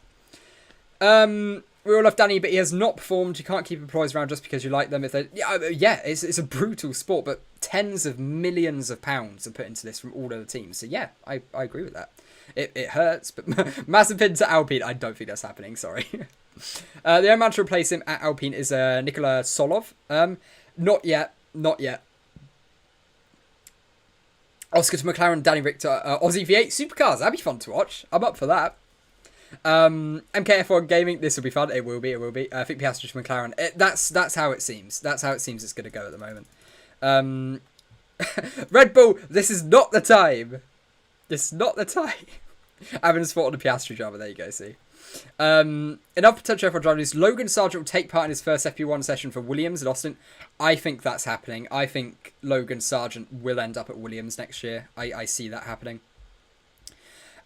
We all love Danny, but he has not performed. You can't keep employees around just because you like them. If they, yeah, it's a brutal sport, but tens of millions of pounds are put into this from all other teams. So yeah, I agree with that. It hurts, but massive pin to Alpine. I don't think that's happening. Sorry. The only man to replace him at Alpine is Nikola Solov. Not yet. Oscar to McLaren, Danny Richter, Aussie V8 Supercars. That'd be fun to watch. I'm up for that. MKF1 Gaming. This will be fun. It will be. I think Piastri to McLaren. That's how it seems. That's how it seems it's going to go at the moment. Red Bull. This is not the time. This is not the time. Having a spot on the Piastri driver. There you go. See. Enough potential F1 drivers. Logan Sargent will take part in his first FP1 session for Williams at Austin. I think that's happening. I think Logan Sargent will end up at Williams next year. I see that happening.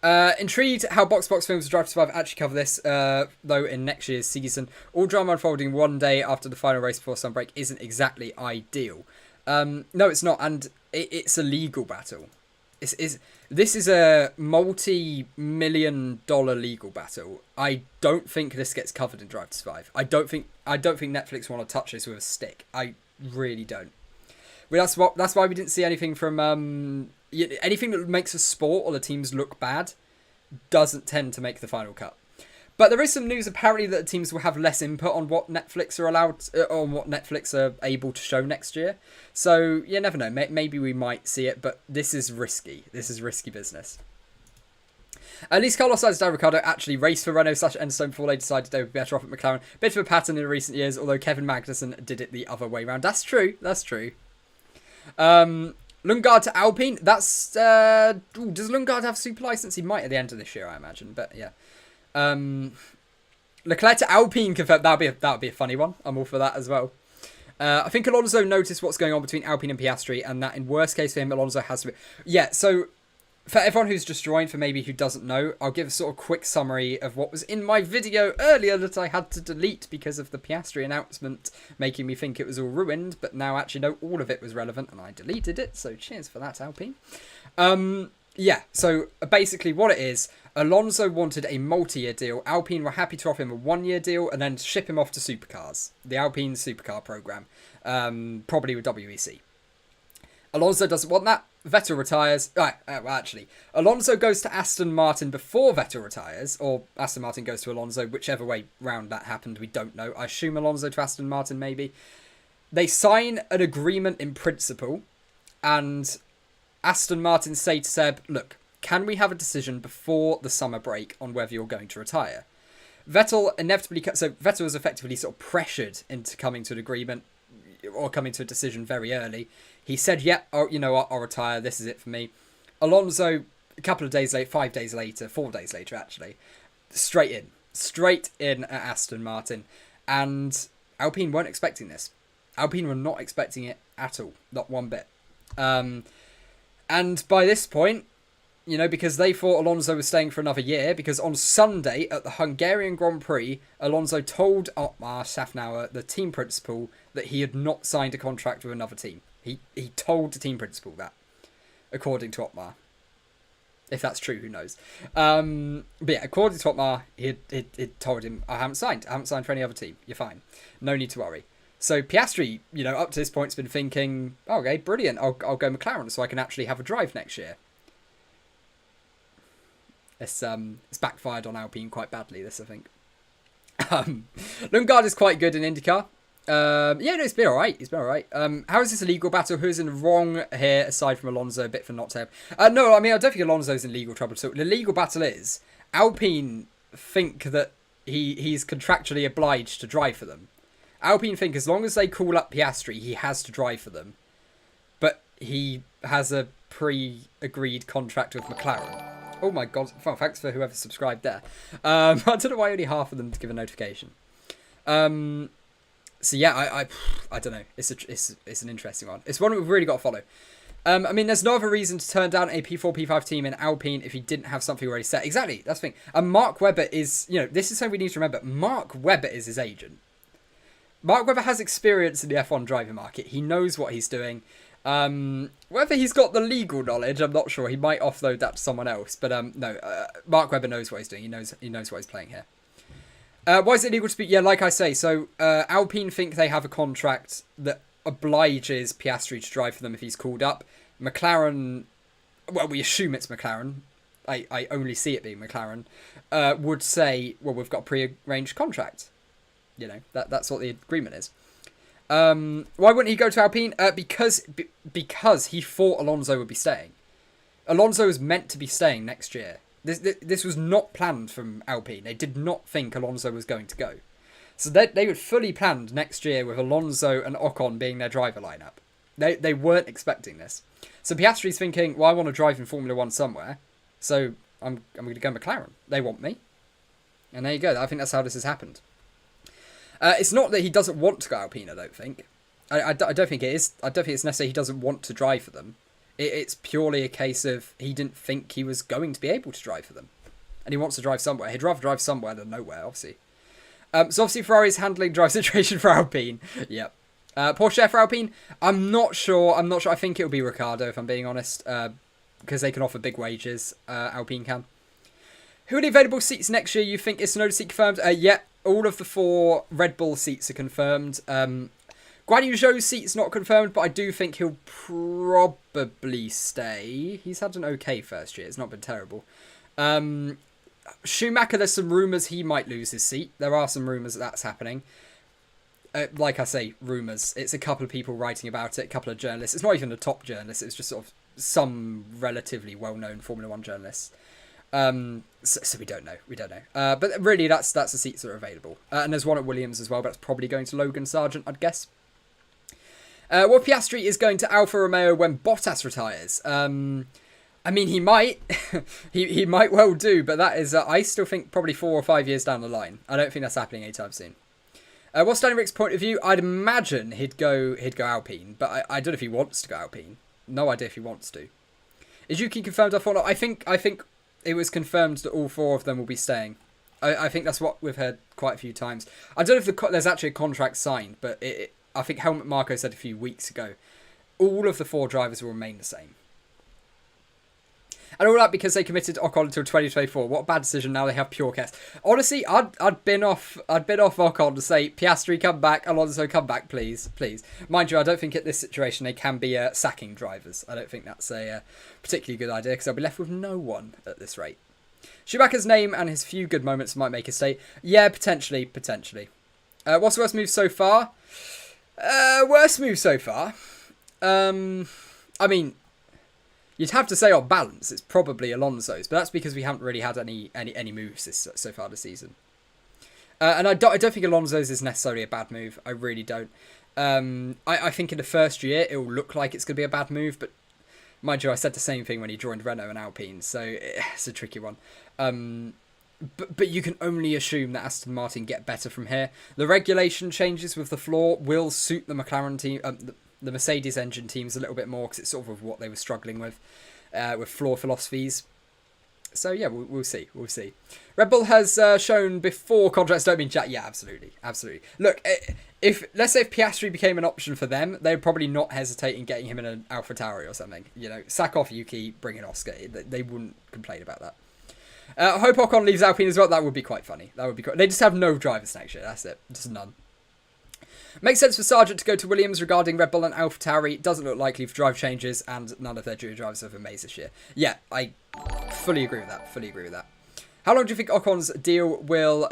Intrigued how Box Films Drive to Survive actually cover this, though, in next year's season. All drama unfolding one day after the final race before sun break isn't exactly ideal. No, it's not, and it's a legal battle. This is a multi-million-dollar legal battle. I don't think this gets covered in Drive to Survive. I don't think Netflix want to touch this with a stick. I really don't. Well, that's why we didn't see anything from anything that makes a sport or the teams look bad doesn't tend to make the final cut. But there is some news apparently that the teams will have less input on what Netflix are allowed, on what Netflix are able to show next year. So you never know. Maybe we might see it, but this is risky. This is risky business. At least Carlos Sainz and Ricciardo actually raced for Renault/Enstone before they decided they would be better off at McLaren. Bit of a pattern in recent years, although Kevin Magnussen did it the other way around. That's true. Lundgaard to Alpine. That's does Lundgaard have super license? He might at the end of this year, I imagine. But yeah. Leclerc to Alpine confirmed. That would be a funny one. I'm all for that as well. I think Alonso noticed what's going on between Alpine and Piastri, and that in worst case for him, Alonso has to be. Yeah. So for everyone who's just joined, for maybe who doesn't know, I'll give a sort of quick summary of what was in my video earlier that I had to delete because of the Piastri announcement making me think it was all ruined. But now actually no, all of it was relevant, and I deleted it. So cheers for that, Alpine. Yeah. So basically, what it is. Alonso wanted a multi-year deal. Alpine were happy to offer him a one-year deal and then ship him off to Supercars, the Alpine Supercar program, probably with WEC. Alonso doesn't want that. Vettel retires. Alonso goes to Aston Martin before Vettel retires, or Aston Martin goes to Alonso, whichever way round that happened, we don't know. I assume Alonso to Aston Martin, maybe. They sign an agreement in principle, and Aston Martin say to Seb, look, can we have a decision before the summer break on whether you're going to retire? Vettel was effectively sort of pressured into coming to an agreement or coming to a decision very early. He said, yeah, I'll retire. This is it for me. Alonso, a couple of days later, 4 days later, actually, straight in at Aston Martin. And Alpine weren't expecting this. Alpine were not expecting it at all. Not one bit. And by this point, because they thought Alonso was staying for another year, because on Sunday at the Hungarian Grand Prix, Alonso told Otmar Szafnauer, the team principal, that he had not signed a contract with another team. He told the team principal that, according to Otmar. If that's true, who knows? But yeah, according to Otmar, he told him, I haven't signed for any other team. You're fine. No need to worry. So Piastri, up to this point, has been thinking, okay, brilliant. I'll go McLaren so I can actually have a drive next year. It's backfired on Alpine quite badly, this, I think. Lundgaard is quite good in IndyCar. He's been alright. How is this a legal battle? Who's in the wrong here, aside from Alonso, a bit for not to have? No, I mean, I don't think Alonso's in legal trouble. So the legal battle is, Alpine think that he's contractually obliged to drive for them. Alpine think as long as they call up Piastri, he has to drive for them. But he has a pre-agreed contract with McLaren. Oh my god, well, thanks for whoever subscribed there. I don't know why only half of them to give a notification. So yeah, I don't know. It's an interesting one. It's one we've really got to follow. I mean, there's no other reason to turn down a P4, P5 team in Alpine if he didn't have something already set. Exactly, that's the thing. And Mark Webber is, this is something we need to remember. Mark Webber is his agent. Mark Webber has experience in the F1 driver market. He knows what he's doing. Whether he's got the legal knowledge, I'm not sure. He might offload that to someone else. But no, Mark Webber knows what he's doing. He knows what he's playing here. Why is it illegal to speak? Yeah, like I say, so Alpine think they have a contract that obliges Piastri to drive for them if he's called up. McLaren, well, we assume it's McLaren. I only see it being McLaren. Would say, well, we've got a pre-arranged contract. You know, that's what the agreement is. Why wouldn't he go to Alpine? Because he thought Alonso would be staying. Alonso was meant to be staying next year. This was not planned from Alpine. They did not think Alonso was going to go. So they would fully planned next year with Alonso and Ocon being their driver lineup. They weren't expecting this. So Piastri's thinking, well, I want to drive in Formula 1 somewhere. So I'm going to go McLaren. They want me. And there you go. I think that's how this has happened. It's not that he doesn't want to go Alpine, I don't think. I don't think it is. I don't think it's necessarily he doesn't want to drive for them. It's purely a case of he didn't think he was going to be able to drive for them. And he wants to drive somewhere. He'd rather drive somewhere than nowhere, obviously. So obviously Ferrari's handling drive situation for Alpine. Yep. Porsche for Alpine, I'm not sure. I think it'll be Ricciardo, if I'm being honest. Because they can offer big wages. Alpine can. Who are the available seats next year? You think is Tsunoda seat confirmed? Yeah, all of the 4 Red Bull seats are confirmed. Guan Yu Zhou's seat's not confirmed, but I do think he'll probably stay. He's had an okay first year. It's not been terrible. Schumacher, there's some rumours he might lose his seat. There are some rumours that's happening. Like I say, rumours. It's a couple of people writing about it, a couple of journalists. It's not even the top journalists. It's just sort of some relatively well-known Formula 1 journalists. So we don't know. But really, that's the seats that are available. And there's one at Williams as well, but it's probably going to Logan Sargent, I'd guess. Well, Piastri is going to Alfa Romeo when Bottas retires. I mean, he might. he might well do, but that is, I still think, probably 4 or 5 years down the line. I don't think that's happening anytime soon. What's Danny Rick's point of view? I'd imagine he'd go Alpine, but I don't know if he wants to go Alpine. No idea if he wants to. Is Yuki confirmed off or not? I think it was confirmed that all 4 of them will be staying. I think that's what we've heard quite a few times. I don't know if there's actually a contract signed, but I think Helmut Marko said a few weeks ago, all of the 4 drivers will remain the same. And all that because they committed Ocon until 2024. What a bad decision. Now they have pure chaos. Honestly, I'd bin off Ocon to say, Piastri, come back. Alonso, come back, please. Mind you, I don't think at this situation they can be sacking drivers. I don't think that's a particularly good idea because they'll be left with no one at this rate. Schumacher's name and his few good moments might make a stay. Yeah, potentially. What's the worst move so far? Worst move so far? I mean, you'd have to say on balance, it's probably Alonso's, but that's because we haven't really had any moves so far this season. And I don't think Alonso's is necessarily a bad move. I really don't. I think in the first year, it will look like it's going to be a bad move, but mind you, I said the same thing when he joined Renault and Alpine, so it's a tricky one. But you can only assume that Aston Martin get better from here. The regulation changes with the floor will suit the McLaren team, the Mercedes engine teams a little bit more because it's sort of what they were struggling with floor philosophies. So yeah, we'll see. Red Bull has shown before contracts don't mean jack. Yeah, absolutely. Look, if Piastri became an option for them, they'd probably not hesitate in getting him in an AlphaTauri or something. You know, sack off Yuki, bring in Oscar. They wouldn't complain about that. I hope Ocon leaves Alpine as well. That would be quite funny. They just have no drivers next year. That's it. Just none. Makes sense for Sargent to go to Williams regarding Red Bull and AlphaTauri. Doesn't look likely for drive changes, and none of their junior drivers have amazed this year. Yeah, I fully agree with that. How long do you think Ocon's deal will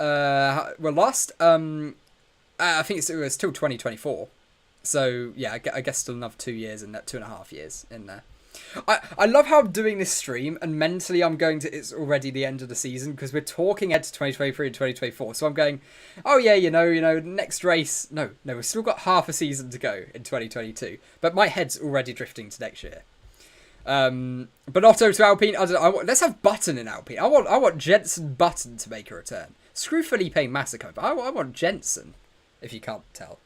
last? I think it's till 2024. So yeah, I guess still another 2 years and 2.5 years in there. I love how I'm doing this stream and mentally I'm going to, it's already the end of the season because we're talking ahead to 2023 and 2024. So I'm going, oh yeah, you know, next race. No, we've still got half a season to go in 2022. But my head's already drifting to next year. But Otto to Alpine, I don't know, let's have Button in Alpine. I want Jensen Button to make a return. Screw Felipe Massa, but I want Jensen, if you can't tell.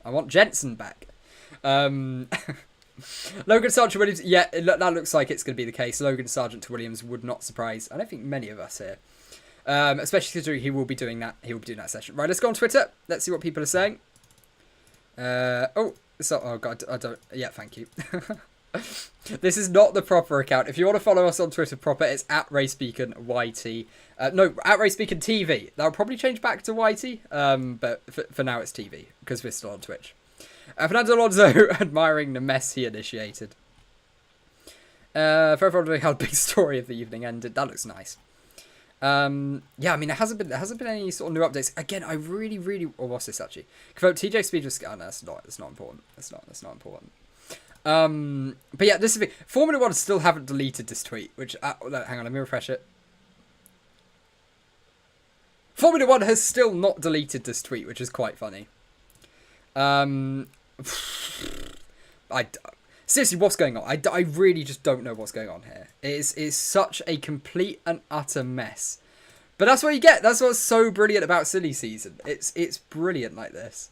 I want Jensen back. Logan Sargent to Williams, yeah, that looks like it's going to be the case. Logan Sargent to Williams would not surprise, I don't think, many of us here. Especially considering he will be doing that session. Right, let's go on Twitter. Let's see what people are saying. Oh god, I don't, yeah, thank you. This is not the proper account. If you want to follow us on Twitter proper, it's at RaceBeacon YT. No, at RaceBeacon TV. That'll probably change back to YT, but for now it's TV, because we're still on Twitch. Fernando Alonso admiring the mess he initiated. For everyone how the big story of the evening ended. That looks nice. Yeah, I mean, there hasn't been any sort of new updates. Again, I really, or what's this actually? Confirmed TJ Speed was, oh no, that's not important. That's not important. But yeah, this is big. Formula One still haven't deleted this tweet, which, hang on, let me refresh it. Formula One has still not deleted this tweet, which is quite funny. Seriously, what's going on? I really just don't know what's going on here. It's such a complete and utter mess. But that's what you get. That's what's so brilliant about silly season. It's brilliant like this.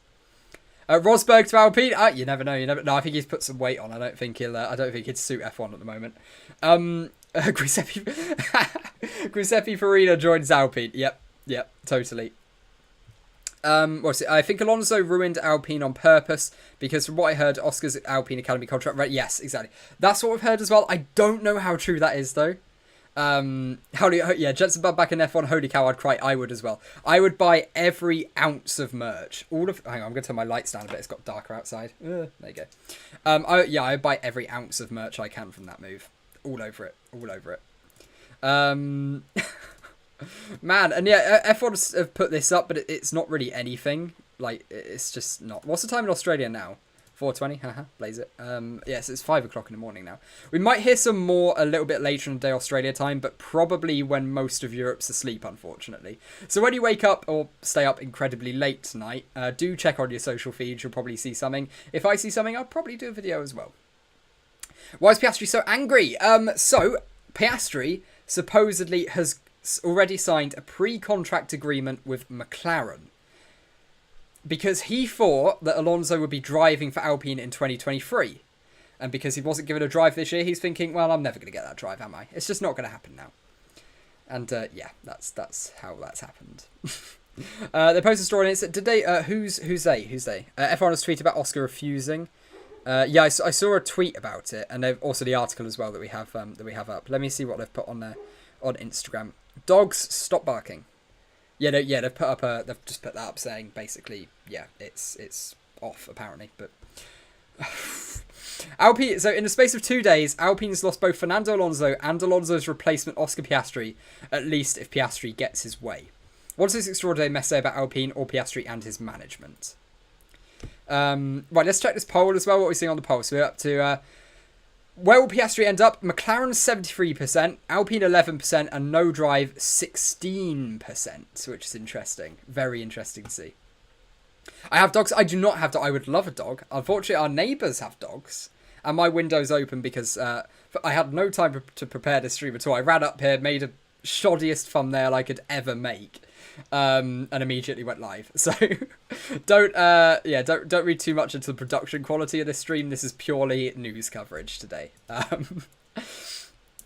Rosberg to Alpine. You never know. No, I think he's put some weight on. I don't think he'd suit F1 at the moment. Giuseppe Farina joins Alpine. Yep, totally. What's it? I think Alonso ruined Alpine on purpose because from what I heard, Oscar's Alpine Academy contract. Right? Yes, exactly. That's what I've heard as well. I don't know how true that is though. Jensen Bud back in F1. Holy cow, I'd cry. I would as well. I would buy every ounce of merch. Hang on, I'm going to turn my lights down a bit. It's got darker outside. There you go. I'd buy every ounce of merch I can from that move. All over it. Man, and yeah, F1 have put this up, but it's not really anything. Like, it's just not. What's the time in Australia now? 4:20, haha, blaze it. Yes, it's 5 o'clock in the morning now. We might hear some more a little bit later in the day Australia time, but probably when most of Europe's asleep, unfortunately. So when you wake up or stay up incredibly late tonight, do check on your social feeds. You'll probably see something. If I see something, I'll probably do a video as well. Why is Piastri so angry? So Piastri supposedly has already signed a pre-contract agreement with McLaren because he thought that Alonso would be driving for Alpine in 2023, and because he wasn't given a drive this year, he's thinking, well, I'm never going to get that drive, am I? It's just not going to happen now. And yeah, that's how that's happened. They posted a story and it said, did they who's they F1 has tweeted about Oscar refusing. Yeah, I saw a tweet about it, and they've also the article as well that we have up. Let me see what they've put on there on Instagram. Dogs stop barking. Yeah, they've put up they've just put that up saying basically, yeah, it's off apparently. But Alpine. So in the space of 2 days, Alpine's lost both Fernando Alonso and Alonso's replacement Oscar Piastri. At least if Piastri gets his way. What's this extraordinary mess say about Alpine or Piastri and his management? Right, let's check this poll as well. What we're seeing on the poll. So we're up to. Where will Piastri end up? McLaren 73%, Alpine 11%, and no drive 16%, which is interesting. Very interesting to see. I have dogs. I do not have dogs. I would love a dog. Unfortunately, our neighbours have dogs, and my window's open because I had no time to prepare this stream at all. I ran up here, made a shoddiest thumbnail I could ever make, and immediately went live. So don't read too much into the production quality of this stream. This is purely news coverage today.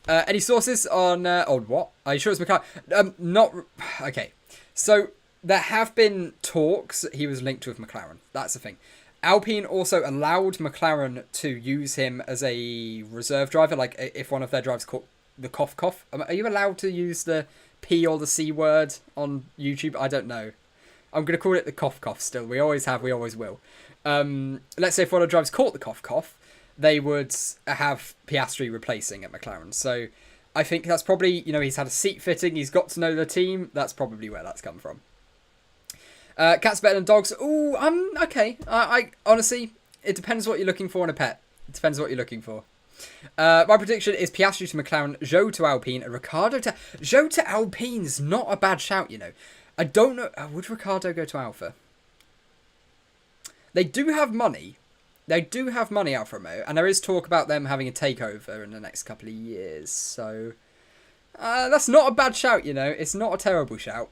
Any sources on what? Are you sure it's McLaren? Not okay. So there have been talks that he was linked with McLaren. That's the thing. Alpine also allowed McLaren to use him as a reserve driver. Like if one of their drivers caught the cough. Are you allowed to use the P or the C word on YouTube? I don't know. I'm going to call it the cough still. We always have, we always will. Let's say if one of the drivers caught the cough, they would have Piastri replacing at McLaren. So I think that's probably, he's had a seat fitting. He's got to know the team. That's probably where that's come from. Cats better than dogs. Ooh, okay. I honestly, it depends what you're looking for in a pet. It depends what you're looking for. My prediction is Piastri to McLaren, Zhou to Alpine, and Ricciardo to... Zhou to Alpine's not a bad shout, I don't know... would Ricciardo go to Alfa? They do have money. They do have money, Alfa Romeo, and there is talk about them having a takeover in the next couple of years, so... that's not a bad shout, It's not a terrible shout.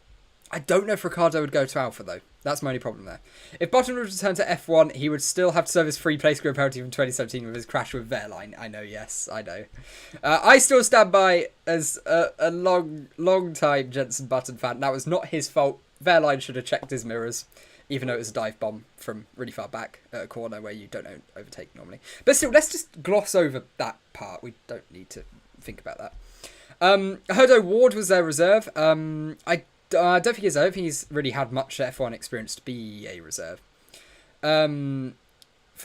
I don't know if Ricciardo would go to Alfa, though. That's my only problem there. If Button would return to F1, he would still have to serve his free place grid penalty from 2017 with his crash with Wehrlein. I know, yes, I know. I still stand by as a long time Jensen Button fan. That was not his fault. Wehrlein should have checked his mirrors. even though it was a dive bomb from really far back at a corner where you don't overtake normally. But still, let's just gloss over that part. We don't need to think about that. Herdo Ward was their reserve. I don't think he's really had much F1 experience to be a reserve. For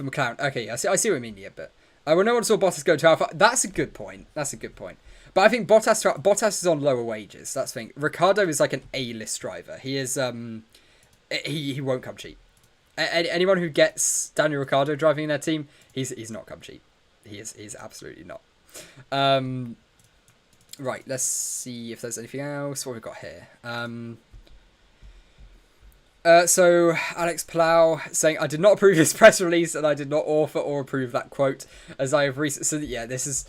McLaren. Okay, I see what you mean, yeah, but well, no one saw Bottas go to Alpha. That's a good point. But I think Bottas is on lower wages. That's the thing. Ricciardo is like an A-list driver. He is he won't come cheap. Anyone who gets Daniel Ricciardo driving in their team, he's not come cheap. He's absolutely not. Right, let's see if there's anything else. What have we got here? So Alex Plow saying, I did not approve this press release and I did not author or approve that quote as I have recently. So yeah, this is...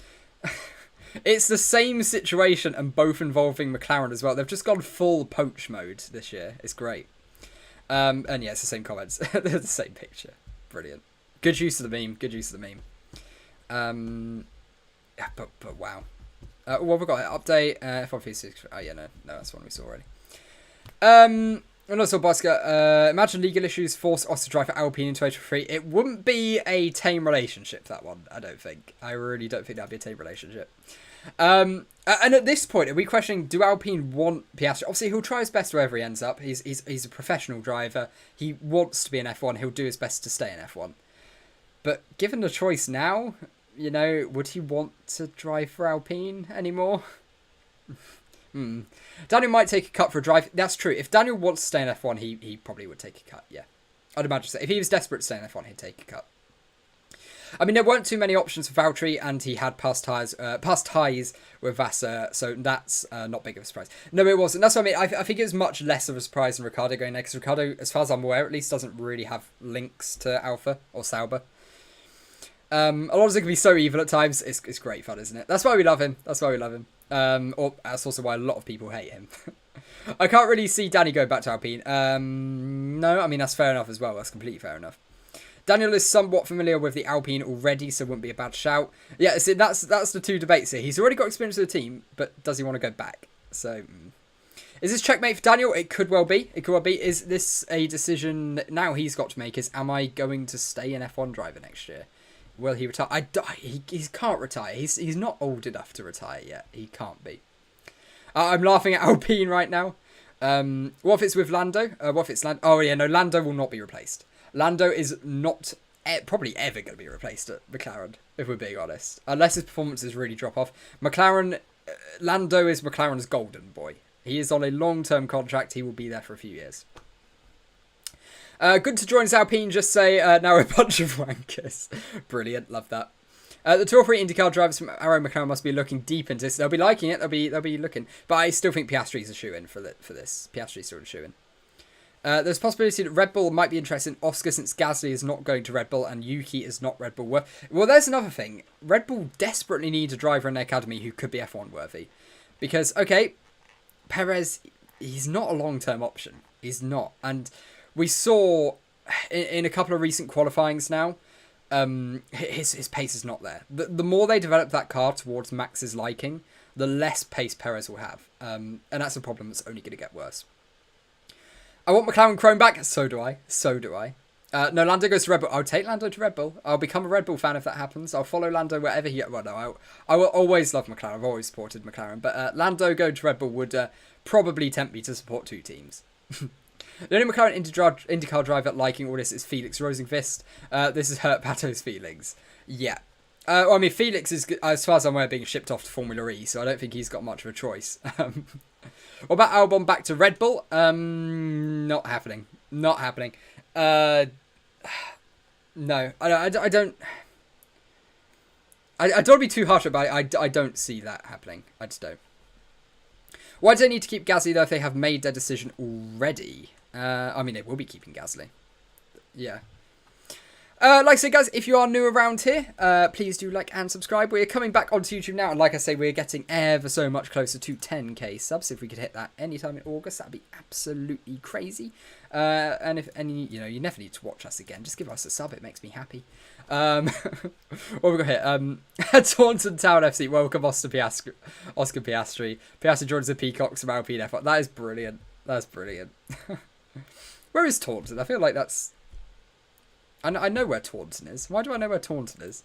It's the same situation and both involving McLaren as well. They've just gone full poach mode this year. It's great. And yeah, it's the same comments. They're the same picture. Brilliant. Good use of the meme. Yeah, but wow. What have we got here? Update. F1 P6. Oh yeah, no, that's one we saw already. And also, Bosker, imagine legal issues force us to drive for Alpine in 2023. It wouldn't be a tame relationship, that one, I don't think. I really don't think that'd be a tame relationship. And at this point, are we questioning, do Alpine want Piastri? Obviously, he'll try his best wherever he ends up. He's a professional driver. He wants to be in F1. He'll do his best to stay in F1. But given the choice now, you know, would he want to drive for Alpine anymore? Daniel might take a cut for a drive. That's true. If Daniel wants to stay in F1, he probably would take a cut, yeah. I'd imagine so. If he was desperate to stay in F1, he'd take a cut. I mean, there weren't too many options for Valtteri, and he had past ties with Vassar, so that's not big of a surprise. No, it wasn't. That's what I mean. I think it was much less of a surprise than Ricciardo going there, because Ricciardo, as far as I'm aware, at least doesn't really have links to Alpha or Sauber. Alonso can be so evil at times. It's great fun, isn't it? That's why we love him. Or that's also why a lot of people hate him. I can't really see Danny going back to Alpine. No, I mean, that's fair enough as well. That's completely fair enough. Daniel is somewhat familiar with the Alpine already, so it wouldn't be a bad shout. Yeah, see, that's the two debates here. He's already got experience with the team, but does he want to go back? So, is this checkmate for Daniel? It could well be. Is this a decision now he's got to make? Is, am I going to stay an F1 driver next year? Will he retire? He can't retire. He's not old enough to retire yet. He can't be. I'm laughing at Alpine right now. What if it's with Lando? What if it's Lando? Oh yeah, no, Lando will not be replaced. Lando is not probably ever going to be replaced at McLaren, if we're being honest. Unless his performances really drop off. Lando is McLaren's golden boy. He is on a long-term contract. He will be there for a few years. Good to join us, Alpine. Just say, now we're a bunch of wankers. Brilliant. Love that. The Tour 3 IndyCar drivers from Arrow McLaren must be looking deep into this. They'll be liking it. They'll be looking. But I still think Piastri's a shoe-in for this. Piastri's still a shoe-in. There's a possibility that Red Bull might be interested in Oscar since Gasly is not going to Red Bull and Yuki is not Red Bull worthy. Well, there's another thing. Red Bull desperately need a driver in their academy who could be F1 worthy. Because, okay, Perez, he's not a long-term option. He's not. And we saw in a couple of recent qualifyings now, his pace is not there. The more they develop that car towards Max's liking, the less pace Perez will have. And that's a problem that's only going to get worse. I want McLaren Chrome back. So do I. No, Lando goes to Red Bull. I'll take Lando to Red Bull. I'll become a Red Bull fan if that happens. I'll follow Lando wherever he... Well, no, I will always love McLaren. I've always supported McLaren. But Lando going to Red Bull would probably tempt me to support two teams. The only McLaren IndyCar driver liking all this is Felix Rosenqvist. This has hurt Pato's feelings. Yeah. I mean, Felix is, as far as I'm aware, being shipped off to Formula E, so I don't think he's got much of a choice. What about Albon back to Red Bull? Not happening. No, I don't... I don't want to be too harsh about it. I don't see that happening. I just don't. Why do they need to keep Gasly, though, if they have made their decision already? I mean, they will be keeping Gasly. Yeah. Like I say, guys, if you are new around here, please do like and subscribe. We're coming back onto YouTube now, and like I say, we're getting ever so much closer to 10k subs. If we could hit that anytime in August, that'd be absolutely crazy. And if any, you never need to watch us again. Just give us a sub; it makes me happy. What have we got here? Taunton Town FC. Welcome, Oscar Piastri. Piastri joins the Peacocks from Alpine F1. That is brilliant. That's brilliant. Where is Taunton? I feel like that's... I know where Taunton is. Why do I know where Taunton is?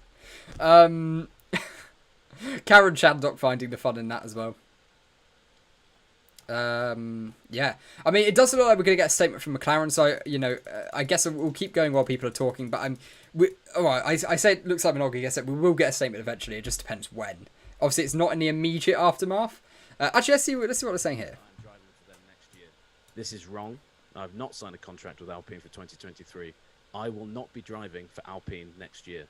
Karen Chandok finding the fun in that as well. Yeah. I mean, it does look like we're going to get a statement from McLaren, so, I guess we'll keep going while people are talking, but I say it looks like we're not going to get it. We will get a statement eventually. It just depends when. Obviously, it's not in the immediate aftermath. Actually, let's see what they're saying here. I'm driving for them next year. This is wrong. I've not signed a contract with Alpine for 2023. I will not be driving for Alpine next year.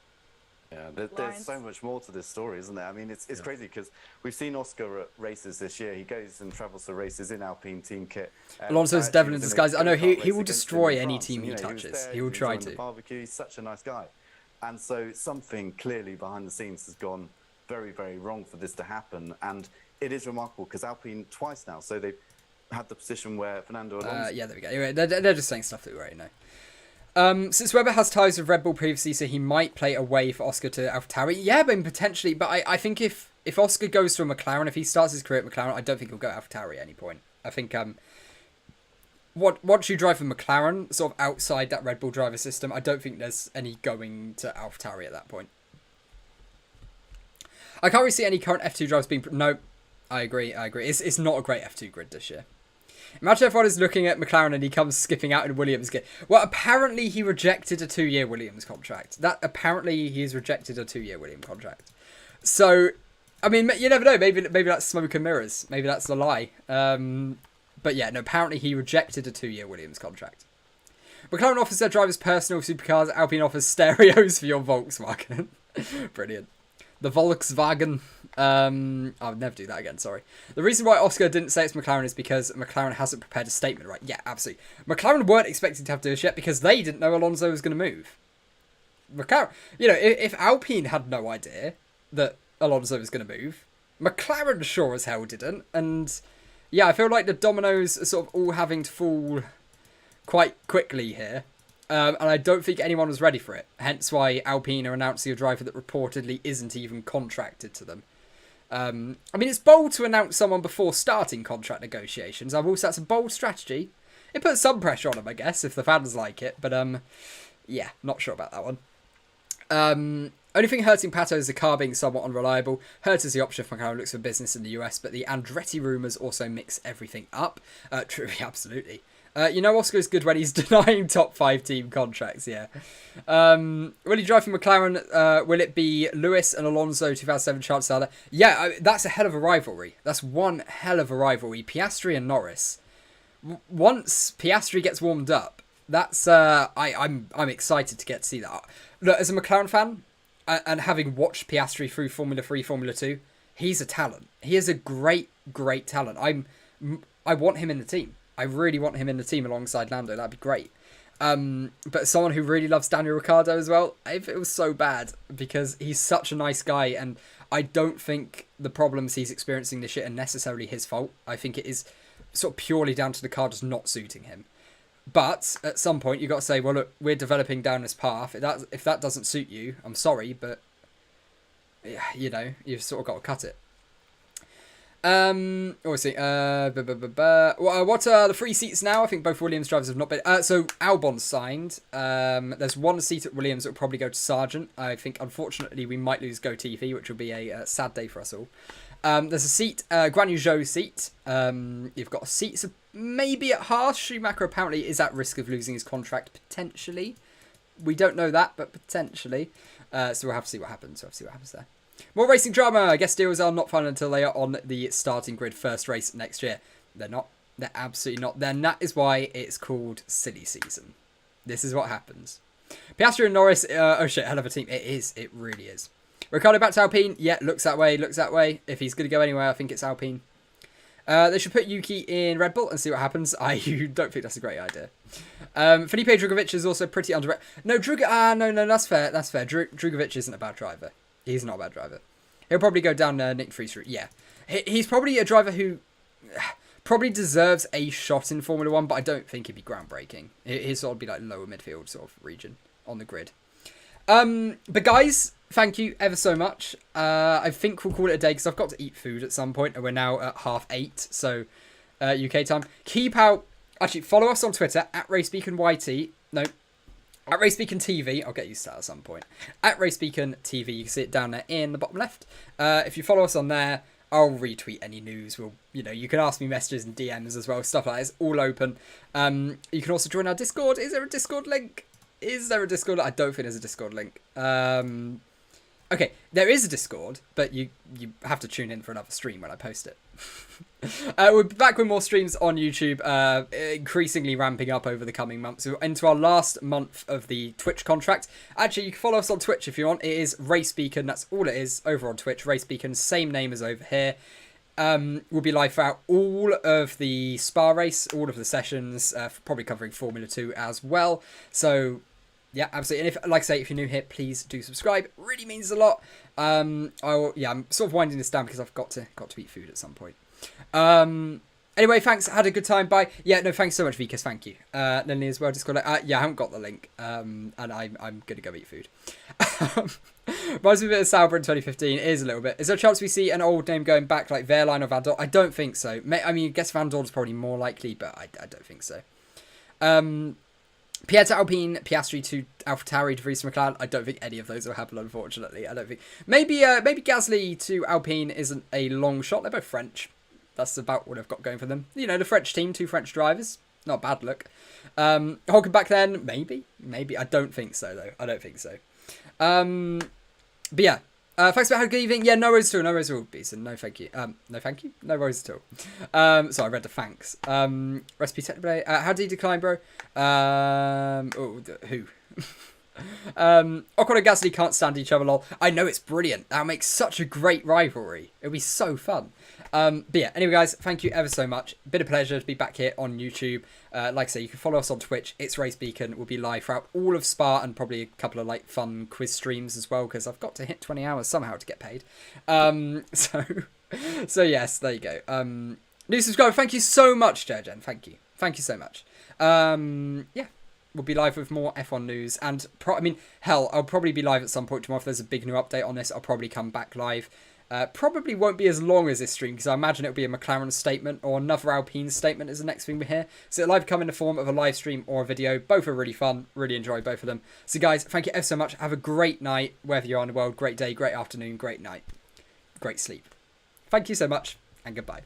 Yeah, there's so much more to this story, isn't there? I mean, it's crazy because we've seen Oscar at races this year. He goes and travels to races in Alpine team kit. Alonso's devil in disguise. I know he will destroy any team he touches. He will try to. Barbecue. He's such a nice guy. And so something clearly behind the scenes has gone very, very wrong for this to happen. And it is remarkable because Alpine twice now. So they've had the position where Fernando Alonso... yeah, there we go. Anyway, they're just saying stuff that we already know. Since Webber has ties with Red Bull previously, so he might play away for Oscar to AlphaTauri. Yeah, but potentially. But I think if Oscar goes to a McLaren, if he starts his career at McLaren, I don't think he'll go AlphaTauri at any point. I think once you drive for McLaren, sort of outside that Red Bull driver system, I don't think there's any going to AlphaTauri at that point. I can't really see any current F2 drivers being... No, I agree. It's not a great F2 grid this year. Imagine everyone is looking at McLaren and he comes skipping out in Williams. Well, apparently he rejected a 2-year Williams contract. Apparently he's rejected a 2-year Williams contract. So, I mean, you never know. Maybe that's smoke and mirrors. Maybe that's a lie. But yeah, no, apparently he rejected a 2-year Williams contract. McLaren offers their drivers personal supercars. Alpine offers stereos for your Volkswagen. Brilliant. The Volkswagen. I'll never do that again, sorry. The reason why Oscar didn't say it's McLaren is because McLaren hasn't prepared a statement, right? Yeah, absolutely. McLaren weren't expecting to have to do this yet because they didn't know Alonso was going to move. McLaren, if Alpine had no idea that Alonso was going to move, McLaren sure as hell didn't. And yeah, I feel like the dominoes are sort of all having to fall quite quickly here. And I don't think anyone was ready for it. Hence why Alpine are announcing a driver that reportedly isn't even contracted to them. I mean, it's bold to announce someone before starting contract negotiations. I will say that's a bold strategy. It puts some pressure on them, I guess, if the fans like it. But, yeah, not sure about that one. Only thing hurting Pato is the car being somewhat unreliable. Hurt is the option for McLaren looks for business in the US, but the Andretti rumours also mix everything up. True, absolutely. Oscar is good when he's denying top 5 team contracts, yeah. Will he drive for McLaren? Will it be Lewis and Alonso 2007 Chancellor? Yeah, that's a hell of a rivalry. That's one hell of a rivalry. Piastri and Norris. Once Piastri gets warmed up, that's I'm excited to get to see that. Look, as a McLaren fan, and having watched Piastri through Formula 3, Formula 2, he's a talent. He is a great, great talent. I want him in the team. I really want him in the team alongside Lando. That'd be great. But someone who really loves Daniel Ricciardo as well, I feel so bad because he's such a nice guy and I don't think the problems he's experiencing this year are necessarily his fault. I think it is sort of purely down to the car just not suiting him. But at some point, you've got to say, well, look, we're developing down this path. If that doesn't suit you, I'm sorry, but yeah, you've sort of got to cut it. Obviously, what are the free seats now? I think both Williams drivers have not been. So Albon's signed. There's one seat at Williams that will probably go to Sargent. I think, unfortunately, we might lose Gotifi, which will be a sad day for us all. There's a seat, Guan Yu Zhou's seat. You've got seats maybe at Haas. Schumacher apparently is at risk of losing his contract potentially. We don't know that, but potentially. So we'll have to see what happens. There. More racing drama. I guess deals are not final until they are on the starting grid first race next year. They're not. They're absolutely not. Then that is why it's called silly season. This is what happens. Piastri and Norris. Oh shit, hell of a team. It is. It really is. Ricciardo back to Alpine. Yeah, looks that way. If he's going to go anywhere, I think it's Alpine. They should put Yuki in Red Bull and see what happens. I don't think that's a great idea. Felipe Drugovich is also pretty underrated. No, no, that's fair. Drugovich isn't a bad driver. He's not a bad driver. He'll probably go down Nick Friese route. Yeah. He's probably a driver who probably deserves a shot in Formula 1, but I don't think he'd be groundbreaking. He'd sort of be like lower midfield sort of region on the grid. But guys, thank you ever so much. I think we'll call it a day because I've got to eat food at some point and we're now at 8:30, so UK time. Keep out Actually, follow us on Twitter at RaceBeaconYT. No, at RaceBeacon TV. I'll get used to that at some point. At RaceBeacon TV. You can see it down there in the bottom left. If you follow us on there, I'll retweet any news. You can ask me messages and DMs as well. Stuff like that. It's all open. You can also join our Discord. Is there a Discord link? I don't think there's a Discord link. Okay, there is a Discord, but you have to tune in for another stream when I post it. We're back with more streams on YouTube, increasingly ramping up over the coming months. We're into our last month of the Twitch contract. Actually, you can follow us on Twitch if you want. It is RaceBeacon. That's all it is over on Twitch. RaceBeacon, same name as over here. We'll be live throughout all of the Spa race, all of the sessions, probably covering Formula 2 as well. So, yeah, absolutely. And if, like I say, if you're new here, please do subscribe. It really means a lot. I'm sort of winding this down because I've got to eat food at some point. Anyway, thanks. Had a good time. Bye. Yeah, no, thanks so much, Vikas. Thank you. Lily as well. Discord. Yeah, I haven't got the link. And I'm gonna go eat food. Reminds me a bit of Sauber in 2015. It is a little bit. Is there a chance we see an old name going back like Wehrlein or Van Dorn? I don't think so. I mean, I guess Van Dorn's probably more likely, but I don't think so. Pierre to Alpine, Piastri to AlphaTauri to Vries McLaren. I don't think any of those will happen, unfortunately. I don't think. Maybe Gasly to Alpine isn't a long shot. They're both French. That's about what I've got going for them. You know, the French team, 2 French drivers. Not a bad look. Hulkenberg then, maybe. I don't think so, though. I don't think so. But yeah. Thanks for having a good evening. Yeah, no worries at all. No worries at all, Beeson. No thank you. No thank you? No worries at all. So I read the thanks. Recipe technically. How did he decline, bro? Who? Ocon and Gasly can't stand each other, lol. I know, it's brilliant. That makes such a great rivalry. It'll be so fun. But yeah, anyway, guys, thank you ever so much. Been a pleasure to be back here on YouTube. Like I say, you can follow us on Twitch. It's RaceBeacon. We'll be live throughout all of Spa and probably a couple of like fun quiz streams as well because I've got to hit 20 hours somehow to get paid. So yes, there you go. New subscriber, thank you so much, Jerjen. Thank you so much. Yeah. We'll be live with more F1 news and I'll probably be live at some point tomorrow if there's a big new update on this. I'll probably come back live. Probably won't be as long as this stream because I imagine it'll be a McLaren statement or another Alpine statement is the next thing we hear. So it'll either come in the form of a live stream or a video. Both are really fun. Really enjoy both of them. So guys, thank you ever so much. Have a great night wherever you are in the world. Great day, great afternoon, great night. Great sleep. Thank you so much and goodbye.